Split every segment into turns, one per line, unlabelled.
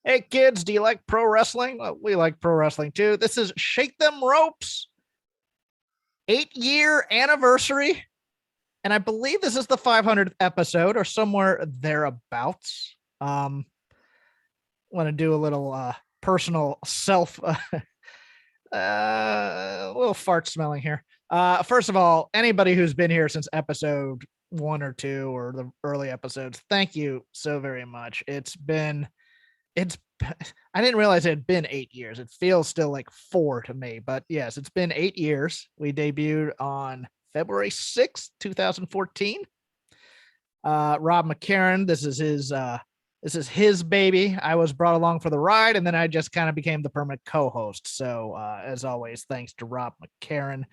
Hey kids, do you like pro wrestling? Well, we like pro wrestling too. This is Shake Them Ropes 8-year anniversary. And I believe this is the 500th episode or somewhere thereabouts. Want to do a little personal self, a little fart smelling here. First of all, anybody who's been here since episode 1 or 2 or the early episodes, thank you so very much. It's I didn't realize it had been 8 years. It feels still like 4 to me, but yes, it's been 8 years. We debuted on February 6th, 2014. Rob McCarran, this is his baby. I was brought along for the ride, and then I just kind of became the permanent co-host. So as always, thanks to Rob McCarran,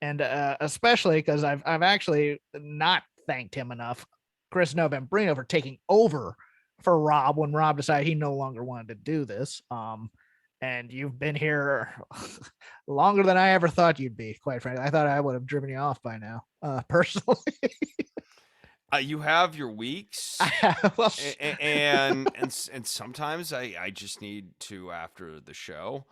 and especially because I've actually not thanked him enough, Chris Novembrino, for taking over for Rob when Rob decided he no longer wanted to do this. And you've been here longer than I ever thought you'd be, quite frankly. I thought I would have driven you off by now, personally.
You have your weeks,
Well,
and sometimes I just need to, after the show,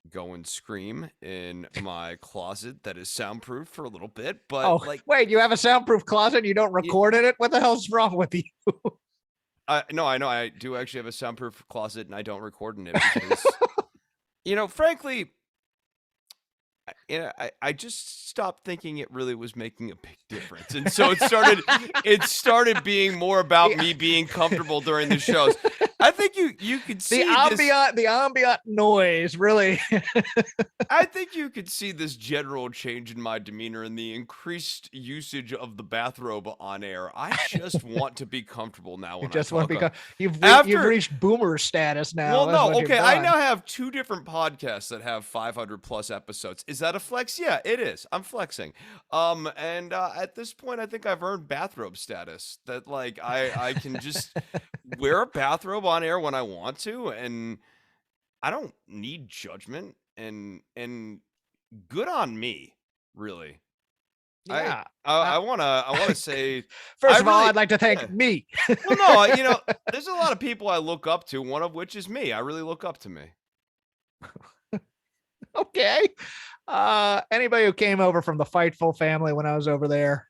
go and scream in my closet that is soundproof for a little bit. But
wait, you have a soundproof closet and you don't record in it? What the hell's wrong with you?
No, I know I do actually have a soundproof closet, and I don't record in it because, frankly, I just stopped thinking it really was making a big difference, and so it started being more about me being comfortable during the shows. I think you could see
the ambient noise, really.
I think you could see this general change in my demeanor and the increased usage of the bathrobe on air. I just want to be comfortable now.
You've reached boomer status now.
Well, no, okay. I now have 2 different podcasts that have 500 plus episodes. Is that a flex? Yeah, it is. I'm flexing. And at this point, I think I've earned bathrobe status. That I can just wear a bathrobe on air when I want to, and I don't need judgment, and good on me, really.
Yeah.
I wanna say
first of all, I'd like to thank me.
Well, no, there's a lot of people I look up to, one of which is me. I really look up to me.
Okay. Anybody who came over from the Fightful family when I was over there,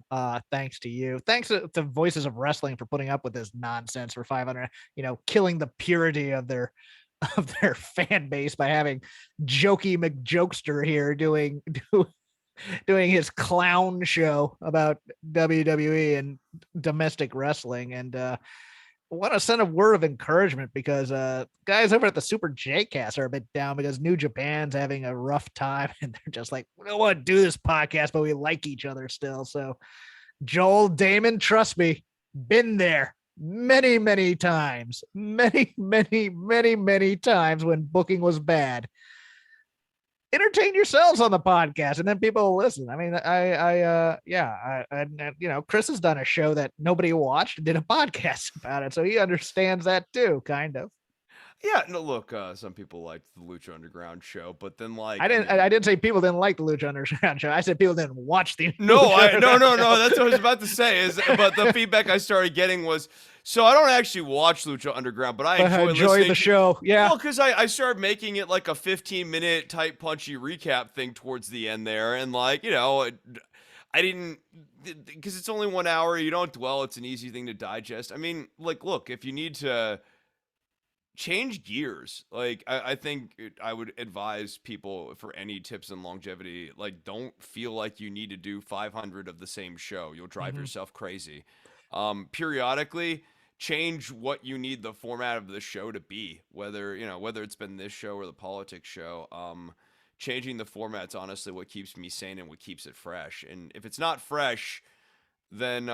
thanks to you. Thanks to Voices of Wrestling for putting up with this nonsense for 500, killing the purity of their fan base by having Jokey McJokester here doing his clown show about WWE and domestic wrestling. And want to send a word of encouragement because guys over at the Super J-Cast are a bit down because New Japan's having a rough time, and they're just like, we don't want to do this podcast, but we like each other still. So Joel, Damon, trust me, been there many times, many times when booking was bad. Entertain yourselves on the podcast, and then people will listen. I mean, Chris has done a show that nobody watched and did a podcast about it, so he understands that too, kind of.
Yeah, no, look, some people liked the Lucha Underground show, but then
I didn't say people didn't like the Lucha Underground show. I said people didn't watch the.
No. That's what I was about to say. But the feedback I started getting was, so I don't actually watch Lucha Underground, but I enjoy
the show. Yeah,
well, because I started making it like a 15-minute tight, punchy recap thing towards the end there, and I didn't, because it's only 1 hour. You don't dwell. It's an easy thing to digest. I mean, look, if you need to change gears, I think I would advise people, for any tips on longevity, don't feel like you need to do 500 of the same show. You'll drive yourself crazy. Periodically change what you need the format of the show to be, whether it's been this show or the politics show. Changing the format's honestly what keeps me sane and what keeps it fresh. And if it's not fresh, then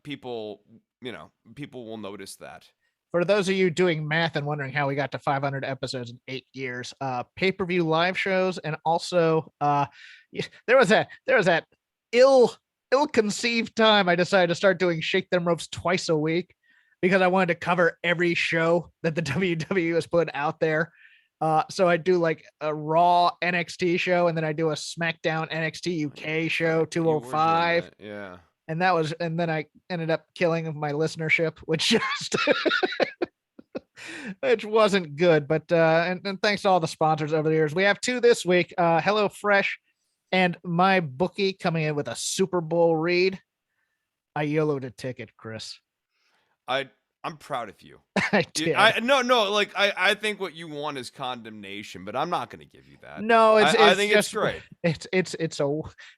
people will notice that.
For those of you doing math and wondering how we got to 500 episodes in 8 years, pay-per-view live shows, and also there was that ill-conceived time I decided to start doing Shake Them Ropes twice a week because I wanted to cover every show that the WWE was putting out there. So I do like a Raw NXT show, and then I do a SmackDown NXT UK show 205.
Yeah.
And then I ended up killing my listenership, which just which wasn't good. But and thanks to all the sponsors over the years. We have two this week. Hello Fresh and my bookie coming in with a Super Bowl read. I YOLO'd a ticket, Chris.
I'm proud of you.
I did.
No, like I think what you want is condemnation, but I'm not going to give you that.
No,
I think
just,
it's great.
It's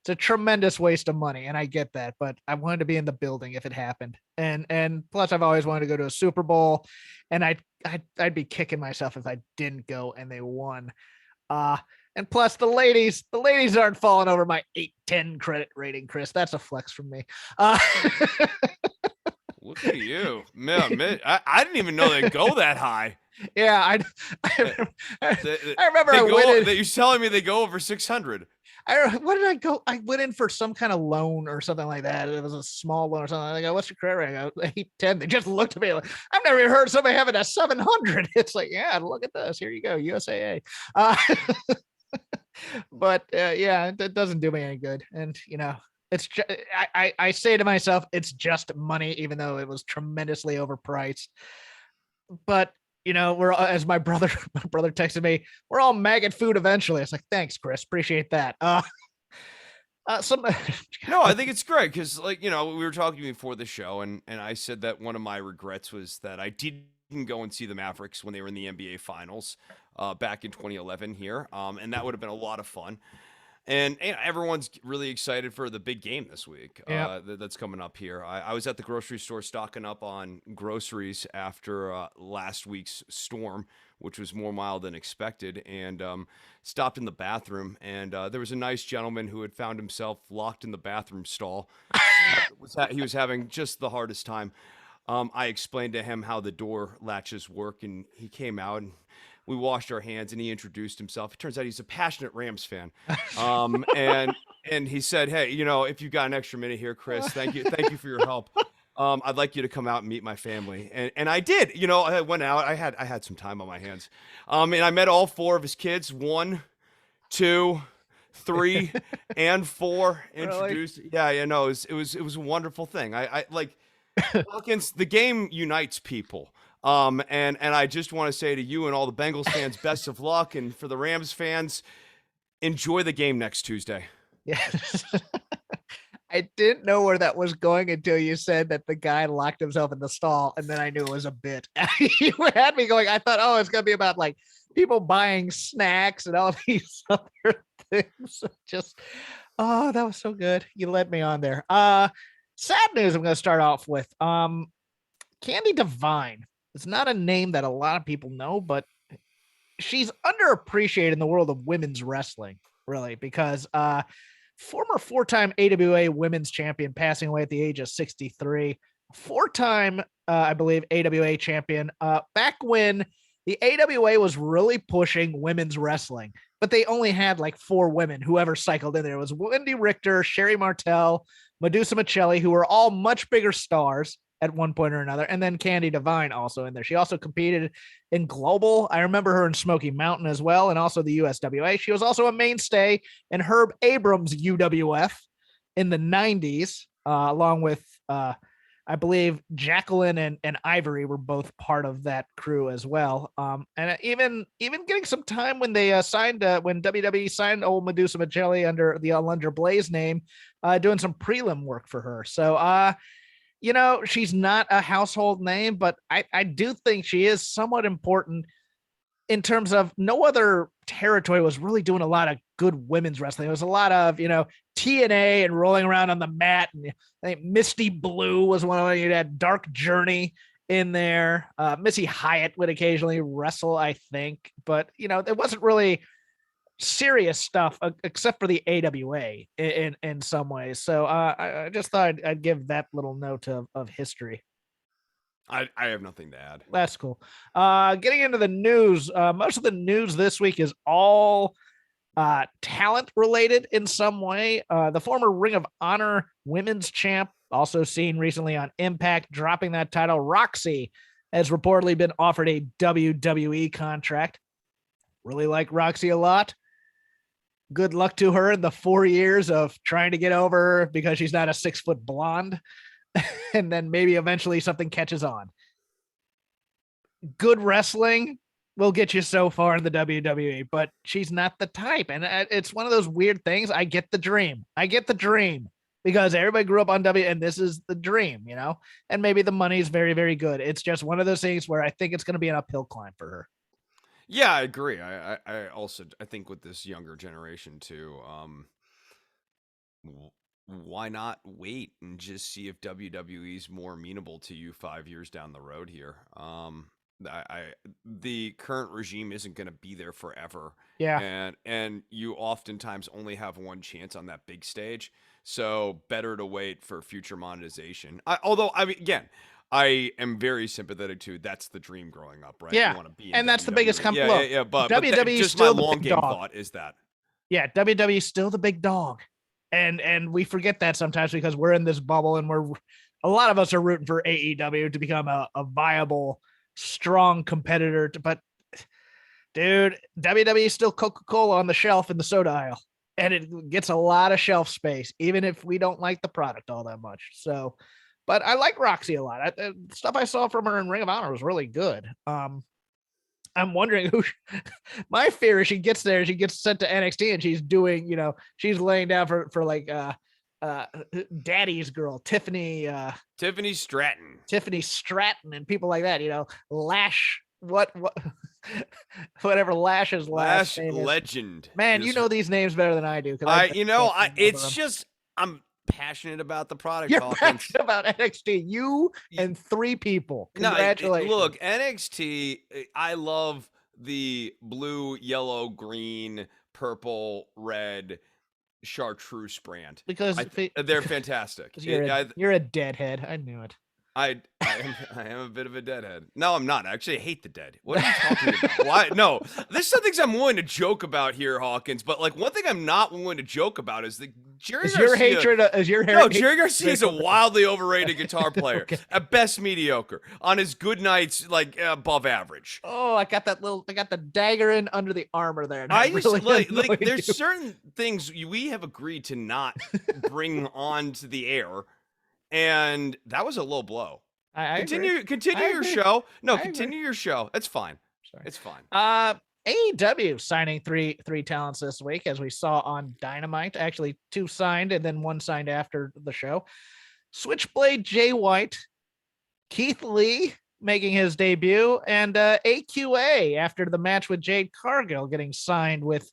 a tremendous waste of money, and I get that, but I wanted to be in the building if it happened, and plus I've always wanted to go to a Super Bowl, and I'd be kicking myself if I didn't go and they won. And plus the ladies aren't falling over my 8-10 credit rating, Chris. That's a flex from me.
Look at you, man. I didn't even know they go that high.
Yeah, I remember
that you're telling me they go over 600.
What did I go? I went in for some kind of loan or something like that. It was a small loan or something. I go, what's your credit rating? I go, 8-10. They just looked at me like, I've never even heard somebody having a 700. It's like, yeah, look at this. Here you go, USAA. But yeah, it doesn't do me any good. And it's just, I say to myself, it's just money, even though it was tremendously overpriced. But we're, as my brother texted me, we're all maggot food eventually. It's like, thanks, Chris, appreciate that.
No, I think it's great because, like, we were talking before the show, and I said that one of my regrets was that I didn't go and see the Mavericks when they were in the NBA Finals back in 2011 here, and that would have been a lot of fun. And everyone's really excited for the big game this week that's coming up here. I was at the grocery store stocking up on groceries after last week's storm, which was more mild than expected, and stopped in the bathroom. And there was a nice gentleman who had found himself locked in the bathroom stall. He was having just the hardest time. I explained to him how the door latches work, and he came out and we washed our hands, and he introduced himself. It turns out he's a passionate Rams fan. And he said, hey, if you've got an extra minute here, Chris, thank you for your help. I'd like you to come out and meet my family. And I did. I went out. I had some time on my hands. And I met all four of his kids, 1, 2, 3, and 4. Introduced. Really? Yeah, no, it was a wonderful thing. I like Hawkins, the game unites people. And I just want to say to you and all the Bengals fans, best of luck. And for the Rams fans, enjoy the game next Tuesday.
Yeah. I didn't know where that was going until you said that the guy locked himself in the stall, and then I knew it was a bit. You had me going, I thought, oh, it's going to be about like people buying snacks and all these other things. Just, oh, that was so good. You led me on there. Sad news I'm going to start off with. Candy Devine. It's not a name that a lot of people know, but she's underappreciated in the world of women's wrestling, really, because former 4-time AWA women's champion passing away at the age of 63, 4-time, I believe, AWA champion back when the AWA was really pushing women's wrestling, but they only had like 4 women, whoever cycled in there. It was Wendy Richter, Sherry Martel, Medusa Michelli, who were all much bigger stars at one point or another, and then Candy Devine also in there. She also competed in Global. I remember her in Smoky Mountain as well, and also the USWA. She was also a mainstay in Herb Abrams' UWF in the 90s, along with, I believe, Jacqueline and Ivory were both part of that crew as well. And even getting some time when they when WWE signed old Medusa Michelli under the Alundra Blaze name, doing some prelim work for her. So, she's not a household name, but I do think she is somewhat important in terms of no other territory was really doing a lot of good women's wrestling. It was a lot of, TNA and rolling around on the mat. And I think Misty Blue was one of them. You had Dark Journey in there. Missy Hyatt would occasionally wrestle, I think, but it wasn't really serious stuff except for the AWA in some ways. So I just thought I'd give that little note of history.
I have nothing to add.
That's cool. Getting into the news, most of the news this week is all talent related in some way. The former Ring of Honor women's champ, also seen recently on Impact, dropping that title, Roxy, has reportedly been offered a WWE contract. Really like Roxy a lot. Good luck to her in the 4 years of trying to get over because she's not a 6-foot blonde. And then maybe eventually something catches on. good wrestling will get you so far in the WWE, but she's not the type. And it's one of those weird things. I get the dream. Because everybody grew up on and this is the dream, and maybe the money is very, very good. It's just one of those things where I think it's going to be an uphill climb for her.
Yeah, I agree. I also I think with this younger generation too, why not wait and just see if WWE is more amenable to you 5 years down the road here? I the current regime isn't going to be there forever,
Yeah.
and you oftentimes only have one chance on that big stage, so better to wait for future monetization. Although I mean, again, I am very sympathetic to that's the dream growing up, right? You
Yeah.
want to be in
And that's the biggest
WWE. Yeah. But
WWE is
just my
still the
long
big
game
dog.
thought is that.
Yeah, WWE is still the big dog. And we forget that sometimes because we're in this bubble and a lot of us are rooting for AEW to become a viable, strong competitor. But dude, WWE is still Coca-Cola on the shelf in the soda aisle. And it gets a lot of shelf space, even if we don't like the product all that much. So, but I like Roxy a lot. Stuff I saw from her in Ring of Honor was really good. I'm wondering who my fear is she gets there, she gets sent to NXT and she's doing, she's laying down for like Daddy's girl, Tiffany
Stratton.
Tiffany Stratton and people like that, Lash what whatever Lash's last name
Legend.
is. Man, you know these names better than I do.
I'm passionate about the product.
You're passionate about NXT. You and 3 people. Congratulations.
No, look, NXT, I love the blue, yellow, green, purple, red chartreuse brand.
Because
they're fantastic.
You're a deadhead. I knew it.
I am a bit of a deadhead. No, I'm not. Actually, I hate the dead. What are you talking about? Why? No, there's some things I'm willing to joke about here, Hawkins. But like one thing I'm not willing to joke about is the Jerry Garcia. No, Jerry Garcia is a wildly overrated guitar player. Okay. At best, mediocre. On his good nights, like above average.
Oh, I got the dagger in under the armor there.
I used really to like. There's certain things we have agreed to not bring onto the air. And that was a low blow. Continue your show. No, continue your show. It's fine. Sorry. It's fine.
AEW signing three talents this week, as we saw on Dynamite. Actually, 2 signed and then 1 signed after the show. Switchblade Jay White, Keith Lee making his debut, and AQA after the match with Jade Cargill getting signed with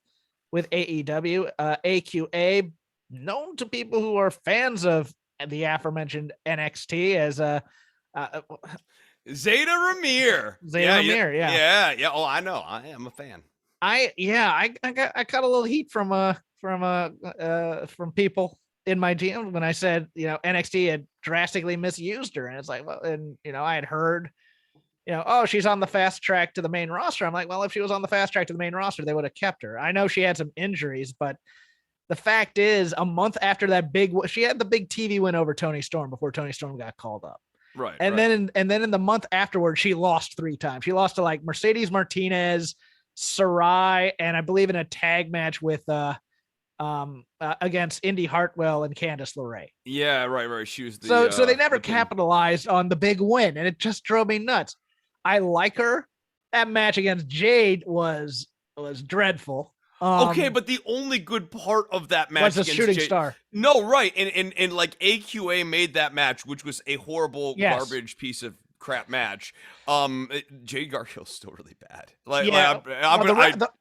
AEW. AQA, known to people who are fans of the aforementioned NXT as
Zeta Ramir. Yeah. Oh, I know. I am a fan.
I got a little heat from people in my DM when I said, NXT had drastically misused her. And it's like, well, and I had heard, oh, she's on the fast track to the main roster. I'm like, well, if she was on the fast track to the main roster, they would have kept her. I know she had some injuries, but the fact is, a month after that she had the big TV win over Toni Storm before Toni Storm got called up.
Right.
And then in the month afterwards, she lost 3 times. She lost to like Mercedes Martinez, Sarai, and I believe in a tag match with against Indy Hartwell and Candice LeRae.
Yeah, right. She was
so they never capitalized on the big win, and it just drove me nuts. I like her. That match against Jade was dreadful.
Okay, but the only good part of that match
was a shooting star.
No, right, and like AQA made that match, which was a horrible garbage piece of crap match. Jade Gargill's still really bad.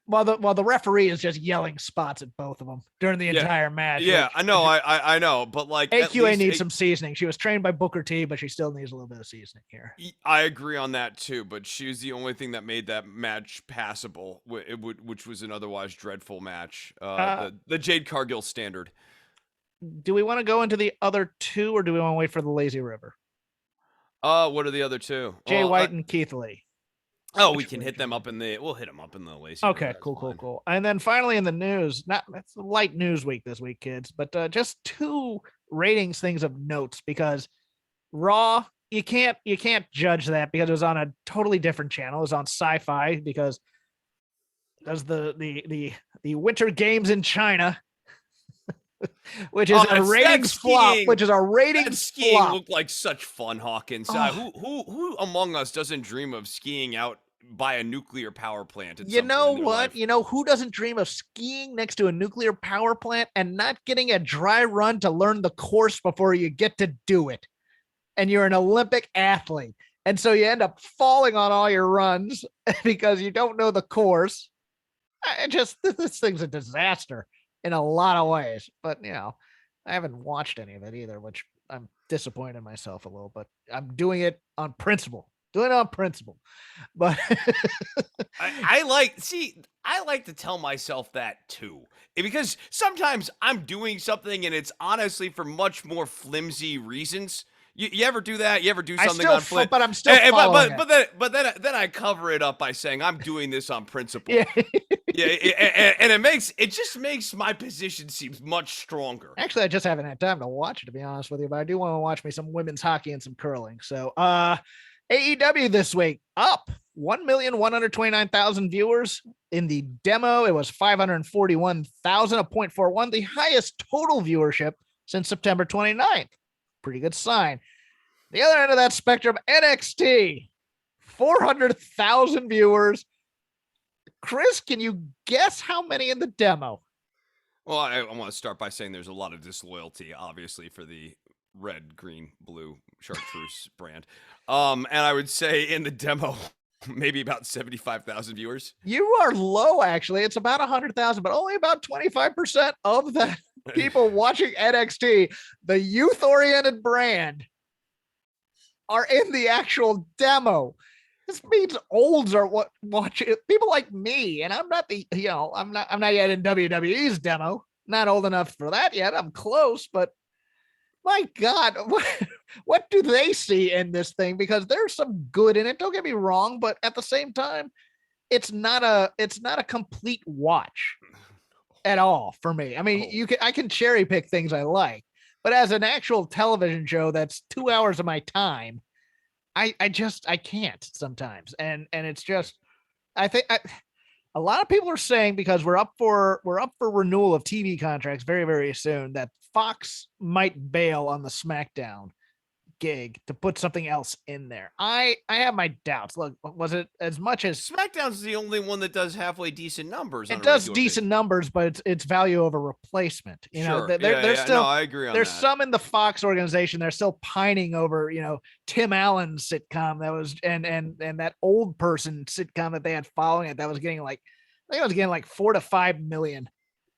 While the referee is just yelling spots at both of them during the entire match.
Yeah, I know, I know, but like
AQA needs some seasoning. She was trained by Booker T, but she still needs a little bit of seasoning here.
I agree on that too, but she was the only thing that made that match passable, which was an otherwise dreadful match. The Jade Cargill standard.
Do we want to go into the other 2, or do we want to wait for the Lazy River?
What are the other 2?
Jay White and Keith Lee.
Oh, we can hit them up we'll hit them up in the Lazy
Okay,
River.
cool. And then finally in the news, it's a light news week this week, kids, but just 2 ratings things of notes, because Raw, you can't judge that because it was on a totally different channel. It was on Sci-Fi because the Winter Games in China. which is a ratings flop.
Skiing,
which is a ratings
that skiing
flop.
looked like such fun, Hawkins. Who among us doesn't dream of skiing out by a nuclear power plant?
You know what?
Life?
You know who doesn't dream of skiing next to a nuclear power plant and not getting a dry run to learn the course before you get to do it? And you're an Olympic athlete. And so you end up falling on all your runs because you don't know the course. This thing's a disaster in a lot of ways. But, I haven't watched any of it either, which I'm disappointed in myself a little, but I'm doing it on principle. But
I like to tell myself that too, because sometimes I'm doing something and it's honestly for much more flimsy reasons. You ever do that? You ever do something on flip?
But I'm still following it.
But then I cover it up by saying I'm doing this on principle.
Yeah.
And it just makes my position seem much stronger.
Actually, I just haven't had time to watch it, to be honest with you, but I do want to watch me some women's hockey and some curling. So, AEW this week up 1,129,000 viewers. In the demo, it was 541,000, a 0.41, the highest total viewership since September 29th. Pretty good sign. The other end of that spectrum, NXT, 400,000 viewers. Chris, can you guess how many in the demo?
Well, I want to start by saying there's a lot of disloyalty, obviously, for the red, green, blue chartreuse brand. And I would say in the demo, maybe about 75,000 viewers.
You are low, actually. It's about 100,000, but only about 25% of that people watching NXT, the youth-oriented brand, are in the actual demo. This means olds are what watching. People like me, and I'm not I'm not yet in WWE's demo. Not old enough for that yet. I'm close, but my God, what do they see in this thing? Because there's some good in it. Don't get me wrong, but at the same time, it's not a complete watch at all for me. I mean, I can cherry pick things I like, but as an actual television show that's 2 hours of my time, I can't sometimes. And it's just, I think a lot of people are saying, because we're up for renewal of TV contracts very, very soon, that Fox might bail on the SmackDown gig to put something else in there. I have my doubts. Look, was it as much as
SmackDown's the only one that does halfway decent numbers?
It does decent numbers, but it's value over replacement. There's still,
I agree on
there's
that.
some in the Fox organization. They're still pining over, Tim Allen's sitcom that was, and that old person sitcom that they had following it that was getting like, I think it was getting like 4 to 5 million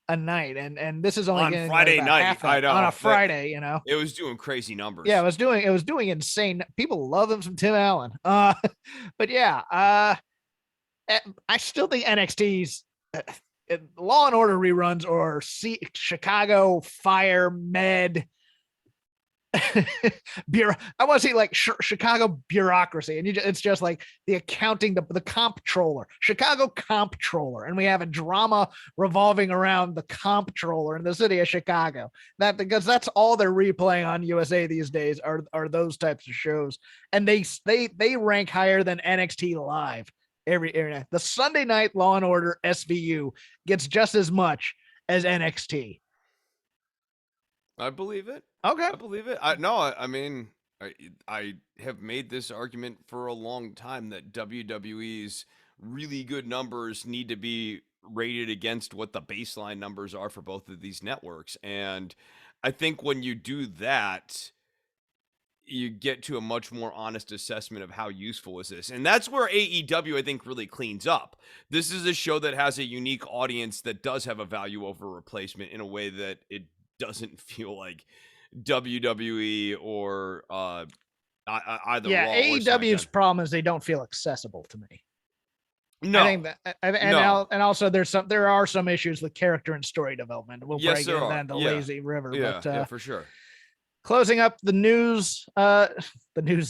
a night, and this is only
on Friday night.
I know, on a Friday.
It was doing crazy numbers.
Yeah, it was doing insane. People love them some Tim Allen. But yeah, I still think NXT's Law and Order reruns or Chicago Fire Med. I want to see like Chicago bureaucracy, and it's just like the accounting, the comptroller, Chicago comptroller, and we have a drama revolving around the comptroller in the city of Chicago. Because that's all they're replaying on USA these days are those types of shows, and they rank higher than NXT Live every night. The Sunday night Law and Order SVU gets just as much as NXT.
I believe it.
Okay.
I believe it. I mean, I have made this argument for a long time that WWE's really good numbers need to be rated against what the baseline numbers are for both of these networks. And I think when you do that, you get to a much more honest assessment of how useful is this. And that's where AEW, I think, really cleans up. This is a show that has a unique audience that does have a value over replacement in a way that it doesn't feel like WWE or either.
Yeah,
Raw
AEW's problem is they don't feel accessible to me.
No,
I think that, and also there are some issues with character and story development. We'll probably get into that in the Lazy River.
Yeah,
but,
for sure.
Closing up the news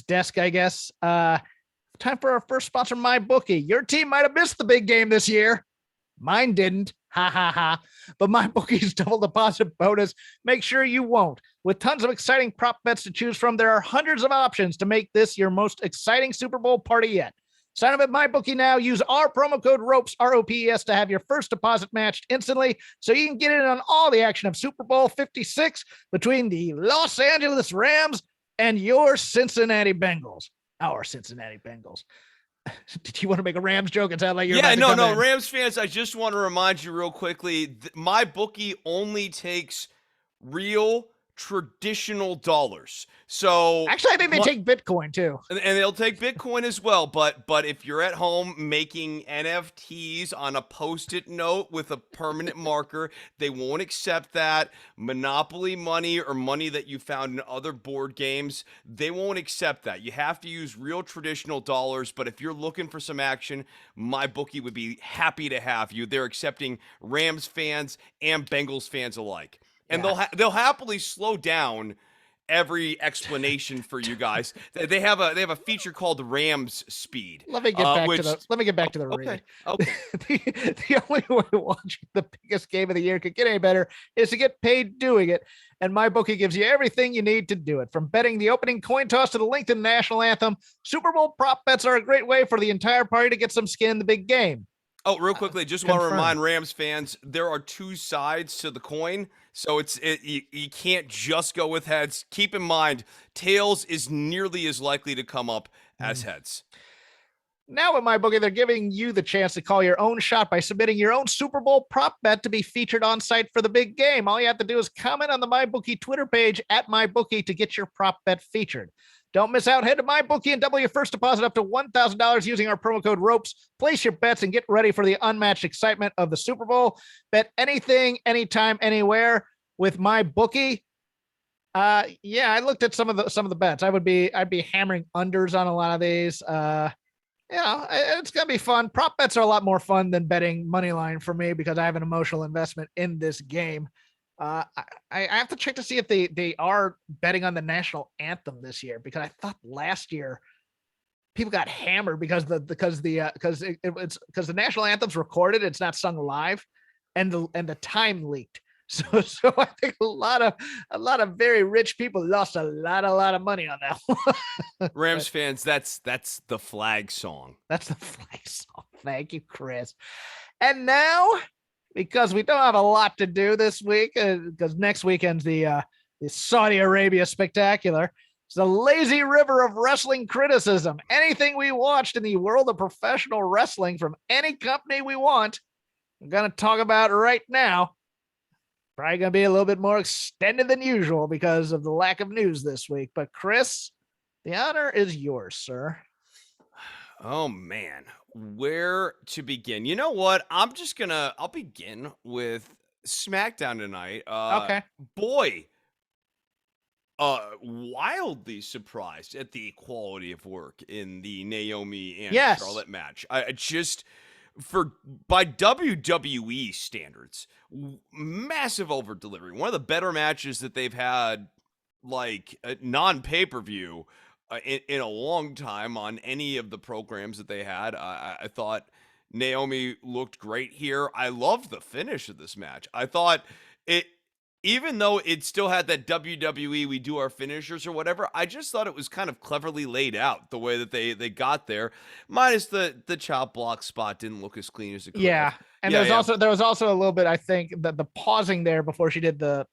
desk, I guess. Time for our first sponsor, MyBookie. Your team might have missed the big game this year. Mine didn't. Ha ha ha. But MyBookie's double deposit bonus. Make sure you won't. With tons of exciting prop bets to choose from, there are hundreds of options to make this your most exciting Super Bowl party yet. Sign up at MyBookie now. Use our promo code ROPES, ROPES, to have your first deposit matched instantly so you can get in on all the action of Super Bowl 56 between the Los Angeles Rams and your Cincinnati Bengals. Our Cincinnati Bengals. Did you want to make a Rams joke? It sounded like you're about to come in.
Rams fans, I just want to remind you real quickly, MyBookie only takes real traditional dollars. So
actually, I think they take Bitcoin too,
and they'll take Bitcoin as well. But if you're at home making NFTs on a Post-it note with a permanent marker, they won't accept that. Monopoly money or money that you found in other board games, they won't accept that. You have to use real traditional dollars. But if you're looking for some action, MyBookie would be happy to have you. They're accepting Rams fans and Bengals fans alike. And they'll happily slow down every explanation for you guys. They have a feature called Rams Speed.
Let me get back to the read.
Okay.
The only way watching the biggest game of the year could get any better is to get paid doing it. And MyBookie gives you everything you need to do it. From betting the opening coin toss to the length of the national anthem, Super Bowl prop bets are a great way for the entire party to get some skin in the big game.
Oh, real quickly, just want to remind Rams fans, there are two sides to the coin, so you can't just go with heads. Keep in mind, tails is nearly as likely to come up as heads.
Now at MyBookie, they're giving you the chance to call your own shot by submitting your own Super Bowl prop bet to be featured on site for the big game. All you have to do is comment on the MyBookie Twitter page at MyBookie to get your prop bet featured. Don't miss out. Head to MyBookie and double your first deposit up to $1,000 using our promo code ROPES. Place your bets and get ready for the unmatched excitement of the Super Bowl. Bet anything, anytime, anywhere with MyBookie. I looked at some of the bets. I'd be hammering unders on a lot of these. It's gonna be fun. Prop bets are a lot more fun than betting money line for me because I have an emotional investment in this game. I have to check to see if they are betting on the national anthem this year, because I thought last year people got hammered because the national anthem's recorded, it's not sung live, and the time leaked. So I think a lot of very rich people lost a lot of money on that one.
Rams fans, that's the flag song.
That's the flag song. Thank you, Chris. And now, because we don't have a lot to do this week, because next weekend's the Saudi Arabia Spectacular. It's the lazy river of wrestling criticism. Anything we watched in the world of professional wrestling from any company we want, I'm going to talk about right now. Probably going to be a little bit more extended than usual because of the lack of news this week. But Chris, the honor is yours, sir.
Oh, man. Where to begin? You know what? I'll begin with SmackDown tonight.
Okay.
Boy, wildly surprised at the quality of work in the Naomi and Charlotte match. By WWE standards, massive over delivery. One of the better matches that they've had, like non-pay-per-view, in a long time on any of the programs that they had. I thought Naomi looked great here. I loved the finish of this match. I thought it, even though it still had that WWE, we do our finishers or whatever, I just thought it was kind of cleverly laid out the way that they got there. Minus the chop block spot didn't look as clean as it could.
Yeah. And there was also a little bit, I think, that the pausing there before she did the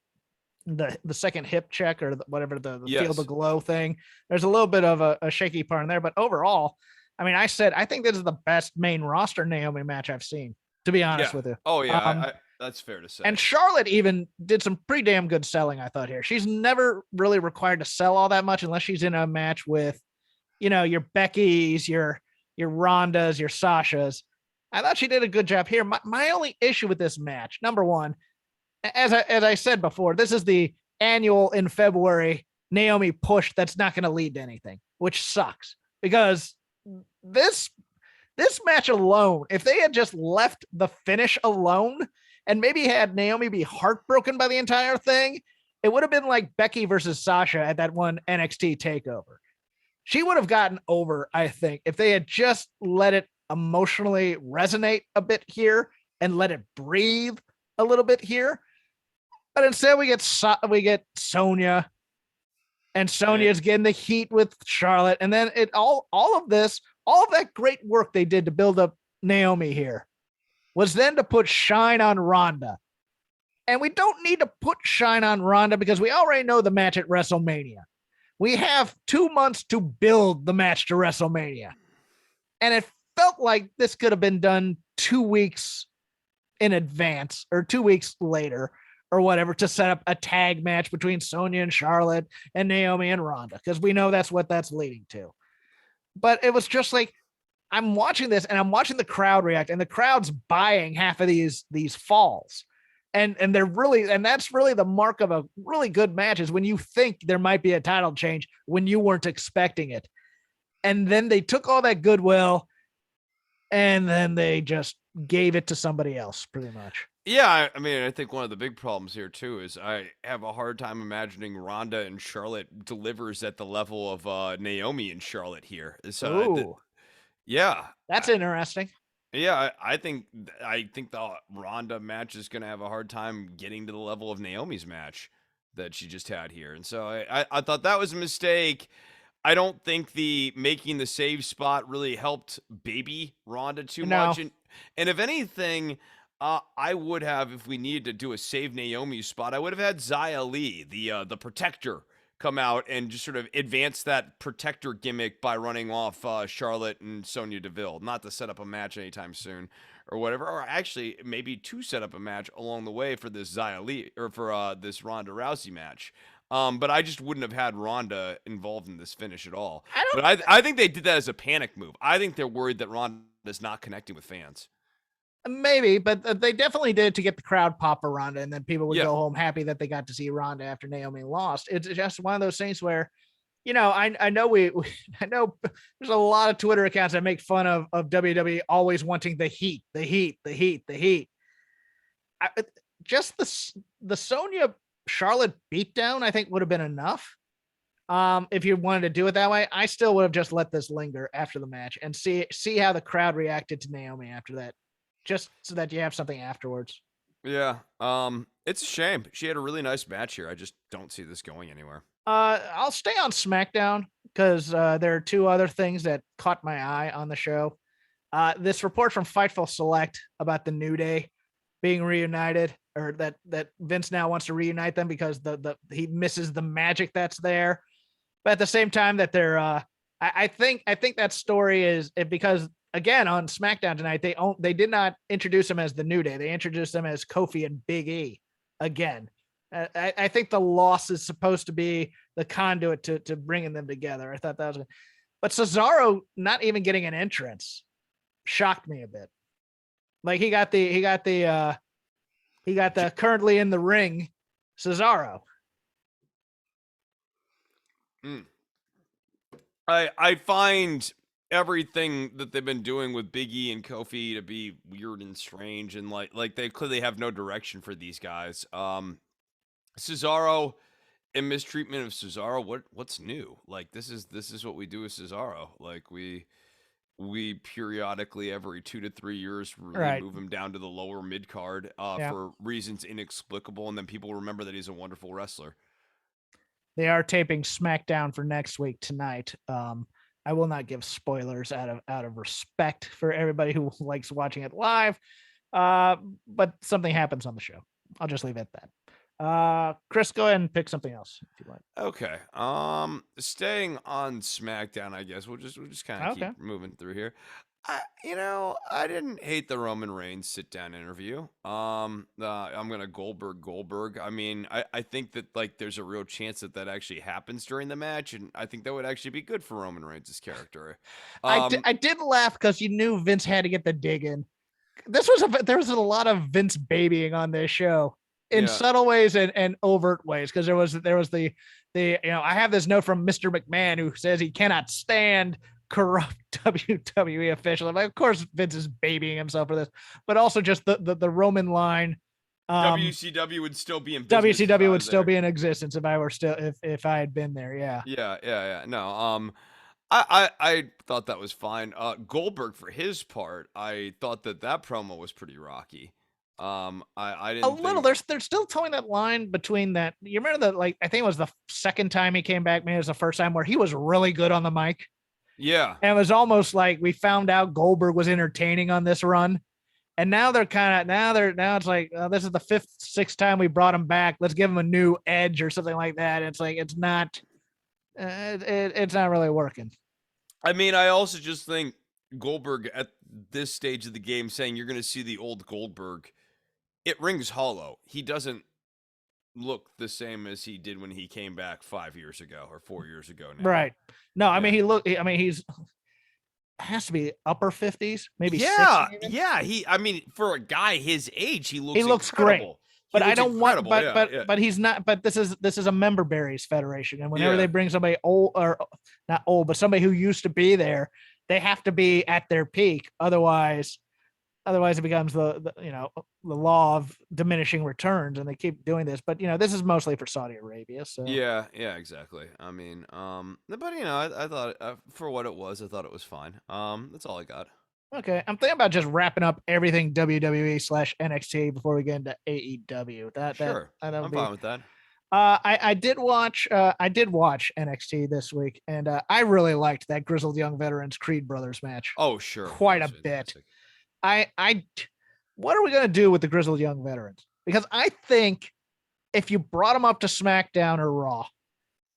second hip check or whatever, the Feel the Glow thing. There's a little bit of a shaky part in there, but overall, I mean, I think this is the best main roster Naomi match I've seen, to be honest with you.
Oh yeah. That's fair to say.
And Charlotte even did some pretty damn good selling, I thought, here. She's never really required to sell all that much unless she's in a match with, your Beckys, your Rondas, your Sashas. I thought she did a good job here. My only issue with this match, number one, as I said before, this is the annual in February Naomi push that's not going to lead to anything, which sucks, because this match alone, if they had just left the finish alone and maybe had Naomi be heartbroken by the entire thing, it would have been like Becky versus Sasha at that one NXT takeover. She would have gotten over, I think, if they had just let it emotionally resonate a bit here and let it breathe a little bit here. But instead we get Sonya, and Sonya's getting the heat with Charlotte. And then all of this all that great work they did to build up Naomi here was then to put shine on Ronda. And we don't need to put shine on Ronda because we already know the match at WrestleMania. We have 2 months to build the match to WrestleMania. And it felt like this could have been done 2 weeks in advance or 2 weeks later or whatever to set up a tag match between Sonya and Charlotte and Naomi and Ronda, because we know that's what that's leading to. But it was just like, I'm watching this and I'm watching the crowd react, and the crowd's buying half of these falls. And they're really, and that's really the mark of a really good match, is when you think there might be a title change when you weren't expecting it. And then they took all that goodwill and then they just gave it to somebody else, pretty much.
Yeah, I mean, I think one of the big problems here too is I have a hard time imagining Ronda and Charlotte delivers at the level of Naomi and Charlotte here. So,
Ooh,
yeah,
that's interesting.
yeah, I think the Ronda match is gonna have a hard time getting to the level of Naomi's match that she just had here, and so I thought that was a mistake. I don't think the making the save spot really helped baby Ronda too
No,
much, and if anything, I would have, if we needed to do a save Naomi spot, I would have had Xia Li, the protector, come out and just sort of advance that protector gimmick by running off Charlotte and Sonya Deville, not to set up a match anytime soon or whatever, or actually maybe to set up a match along the way for this Xia Li or for this Ronda Rousey match. But I just wouldn't have had Ronda involved in this finish at all.
I don't.
But I think they did that as a panic move. I think they're worried that Ronda's not connecting with fans.
Maybe, but they definitely did it to get the crowd pop for Ronda, and then people would
Yeah.
go home happy that they got to see Ronda after Naomi lost. It's just one of those things where, I know I know there's a lot of Twitter accounts that make fun of WWE always wanting the heat, the heat, the heat, the heat. Just the Sonya Charlotte beatdown, I think, would have been enough. If you wanted to do it that way, I still would have just let this linger after the match and see how the crowd reacted to Naomi after that, just so that you have something afterwards.
Yeah. It's a shame. She had a really nice match here. I just don't see this going anywhere.
I'll stay on SmackDown because there are 2 other things that caught my eye on the show. This report from Fightful Select about the New Day being reunited, or that Vince now wants to reunite them because he misses the magic that's there. But at the same time, that they're, I think that story is because, again, on SmackDown tonight, they did not introduce them as the New Day. They introduced them as Kofi and Big E again. I think the loss is supposed to be the conduit to bringing them together. I thought that was, but Cesaro not even getting an entrance shocked me a bit. Like he got the currently in the ring Cesaro.
Mm. I find everything that they've been doing with Big E and Kofi to be weird and strange, and like they clearly have no direction for these guys. Cesaro and mistreatment of Cesaro. What's new? Like this is what we do with Cesaro. Like we periodically every 2 to 3 years really
Right.
move him down to the lower mid card
Yeah.
for reasons inexplicable, and then people remember that he's a wonderful wrestler.
They are taping SmackDown for next week tonight. I will not give spoilers out of respect for everybody who likes watching it live. But something happens on the show. I'll just leave it at that. Chris, go ahead and pick something else if you like.
Okay. Staying on SmackDown, I guess we'll just kind of
Okay.
keep moving through here. I didn't hate the Roman Reigns sit down interview. I'm gonna Goldberg. I mean, I think that like there's a real chance that actually happens during the match, and I think that would actually be good for Roman Reigns' character.
I did laugh because you knew Vince had to get the dig in. There was a lot of Vince babying on this show in
Yeah.
subtle ways and overt ways, because there was the I have this note from Mr. McMahon who says he cannot stand corrupt WWE officials. Like, of course, Vince is babying himself for this, but also just the Roman line.
WCW would still be in business if I
WCW would
was
still
there.
be in existence if I were still if I had been there. Yeah.
Yeah. No. I thought that was fine. Goldberg, for his part, I thought that promo was pretty rocky. I
A
didn't
little.
think.
They're still towing that line between that. You remember that? Like, I think it was the second time he came back. Maybe it was the first time where he was really good on the mic.
Yeah.
And it was almost like we found out Goldberg was entertaining on this run. And now they're kind of now it's like this is the fifth, sixth time we brought him back. Let's give him a new edge or something like that. It's like it's not it's not really working.
I mean, I also just think Goldberg at this stage of the game saying you're going to see the old Goldberg, it rings hollow. He doesn't look the same as he did when he came back 5 years ago or 4 years ago now.
Right. No, I
Yeah.
mean he's has to be upper 50s, maybe 60
Yeah,
even.
yeah. I mean, for a guy his age, he looks
Great.
incredible.
But
He
I
looks
don't want
incredible. Yeah, yeah.
but he's not but this is a member berries federation, and whenever
Yeah.
they bring somebody old or not old but somebody who used to be there, they have to be at their peak, otherwise it becomes the you know the law of diminishing returns, and they keep doing this. But you know this is mostly for Saudi Arabia, so
Yeah, yeah, exactly. I mean, but you know, I thought for what it was, I thought it was fine. That's all I got.
okay. I'm thinking about just wrapping up everything WWE/NXT before we get into AEW.
Sure,
That would
I'm
be.
fine with that.
I did watch NXT this week, and I really liked that Grizzled Young Veterans Creed Brothers match
Oh, sure,
quite a
that's
bit.
fantastic.
I what are we gonna do with the Grizzled Young Veterans? Because I think if you brought them up to SmackDown or Raw,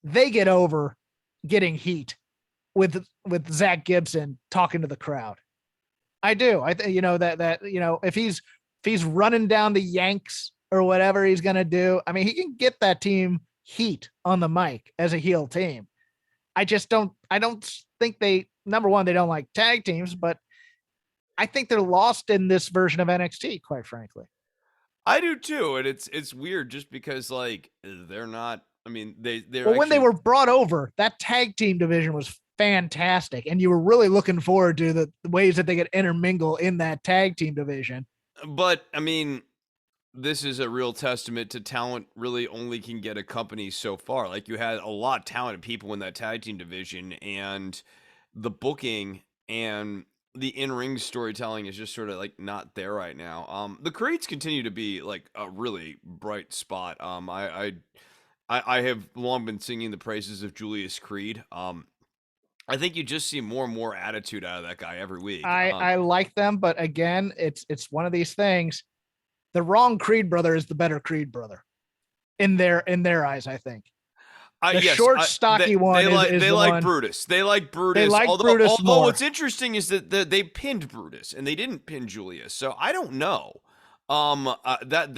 they get over getting heat with Zach Gibson talking to the crowd. I do. I think you know that you know if he's running down the Yanks or whatever he's gonna do. I mean, he can get that team heat on the mic as a heel team. I just don't. I don't think they. Number one, they don't like tag teams, but I think they're lost in this version of NXT. Quite frankly.
I do too, and it's weird just because like they're not. I mean, they're
Well, when they
actually,
were brought over, that tag team division was fantastic, and you were really looking forward to the ways that they could intermingle in that tag team division.
but I mean, this is a real testament to talent really only can get a company so far. Like you had a lot of talented people in that tag team division, and the booking and the in-ring storytelling is just sort of like not there right now. The Creeds continue to be like a really bright spot. I have long been singing the praises of Julius Creed. I think you just see more and more attitude out of that guy every week.
I like them, but again, it's one of these things. The wrong Creed brother is the better Creed brother in their eyes. I think the
Yes,
short, stocky one is
they
the
like
one.
Brutus. They like
They
Brutus.
like Brutus
Although
more.
what's interesting is that they pinned Brutus and they didn't pin Julius. So I don't know. I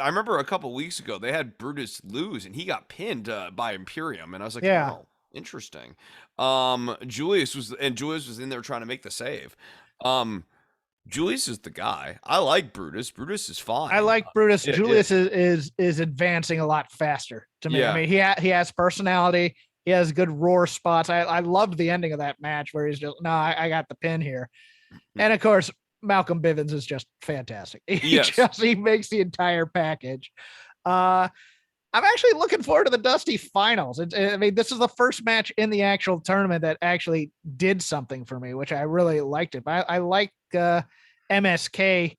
remember a couple weeks ago they had Brutus lose and he got pinned by Imperium, and I was like,
Yeah,
oh, interesting. Julius was in there trying to make the save. Julius is the guy. I like Brutus. Brutus is fine.
I like Brutus.
Yeah, yeah,
Julius is advancing a lot faster to me. I
yeah.
mean, he has personality. He has good roar spots. I loved the ending of that match where he's just no, I got the pin here, and of course Malcolm Bivens is just fantastic.
Yes.
He makes the entire package. I'm actually looking forward to the Dusty Finals. I mean, this is the first match in the actual tournament that actually did something for me, which I really liked it. I like MSK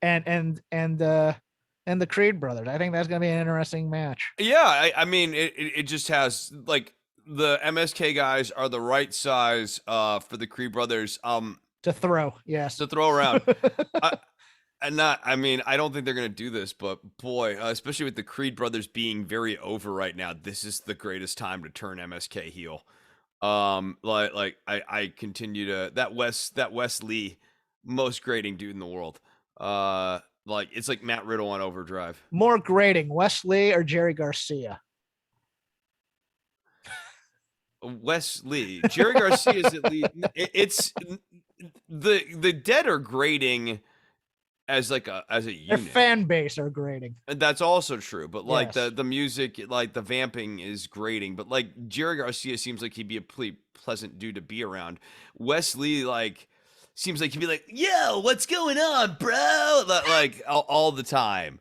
and the Creed brothers. I think that's going to be an interesting match.
Yeah, I mean, it just has like the MSK guys are the right size for the Creed brothers
To throw, yes.
to throw around. I mean, I don't think they're gonna do this, but boy, especially with the Creed brothers being very over right now, this is the greatest time to turn MSK heel. I continue to that Wes Lee, most grating dude in the world. Like it's like Matt Riddle on Overdrive.
More grading, Wesley or Jerry Garcia?
Wes Lee, Jerry Garcia is at least it's the dead are grading as like a
Their
unit.
fan base are grading.
That's also true, but like
Yes.
the music, like the vamping is grating, but like Jerry Garcia seems like he'd be a pretty pleasant dude to be around. Wes Lee like seems like he'd be like, "Yo, what's going on, bro?" Like all the time.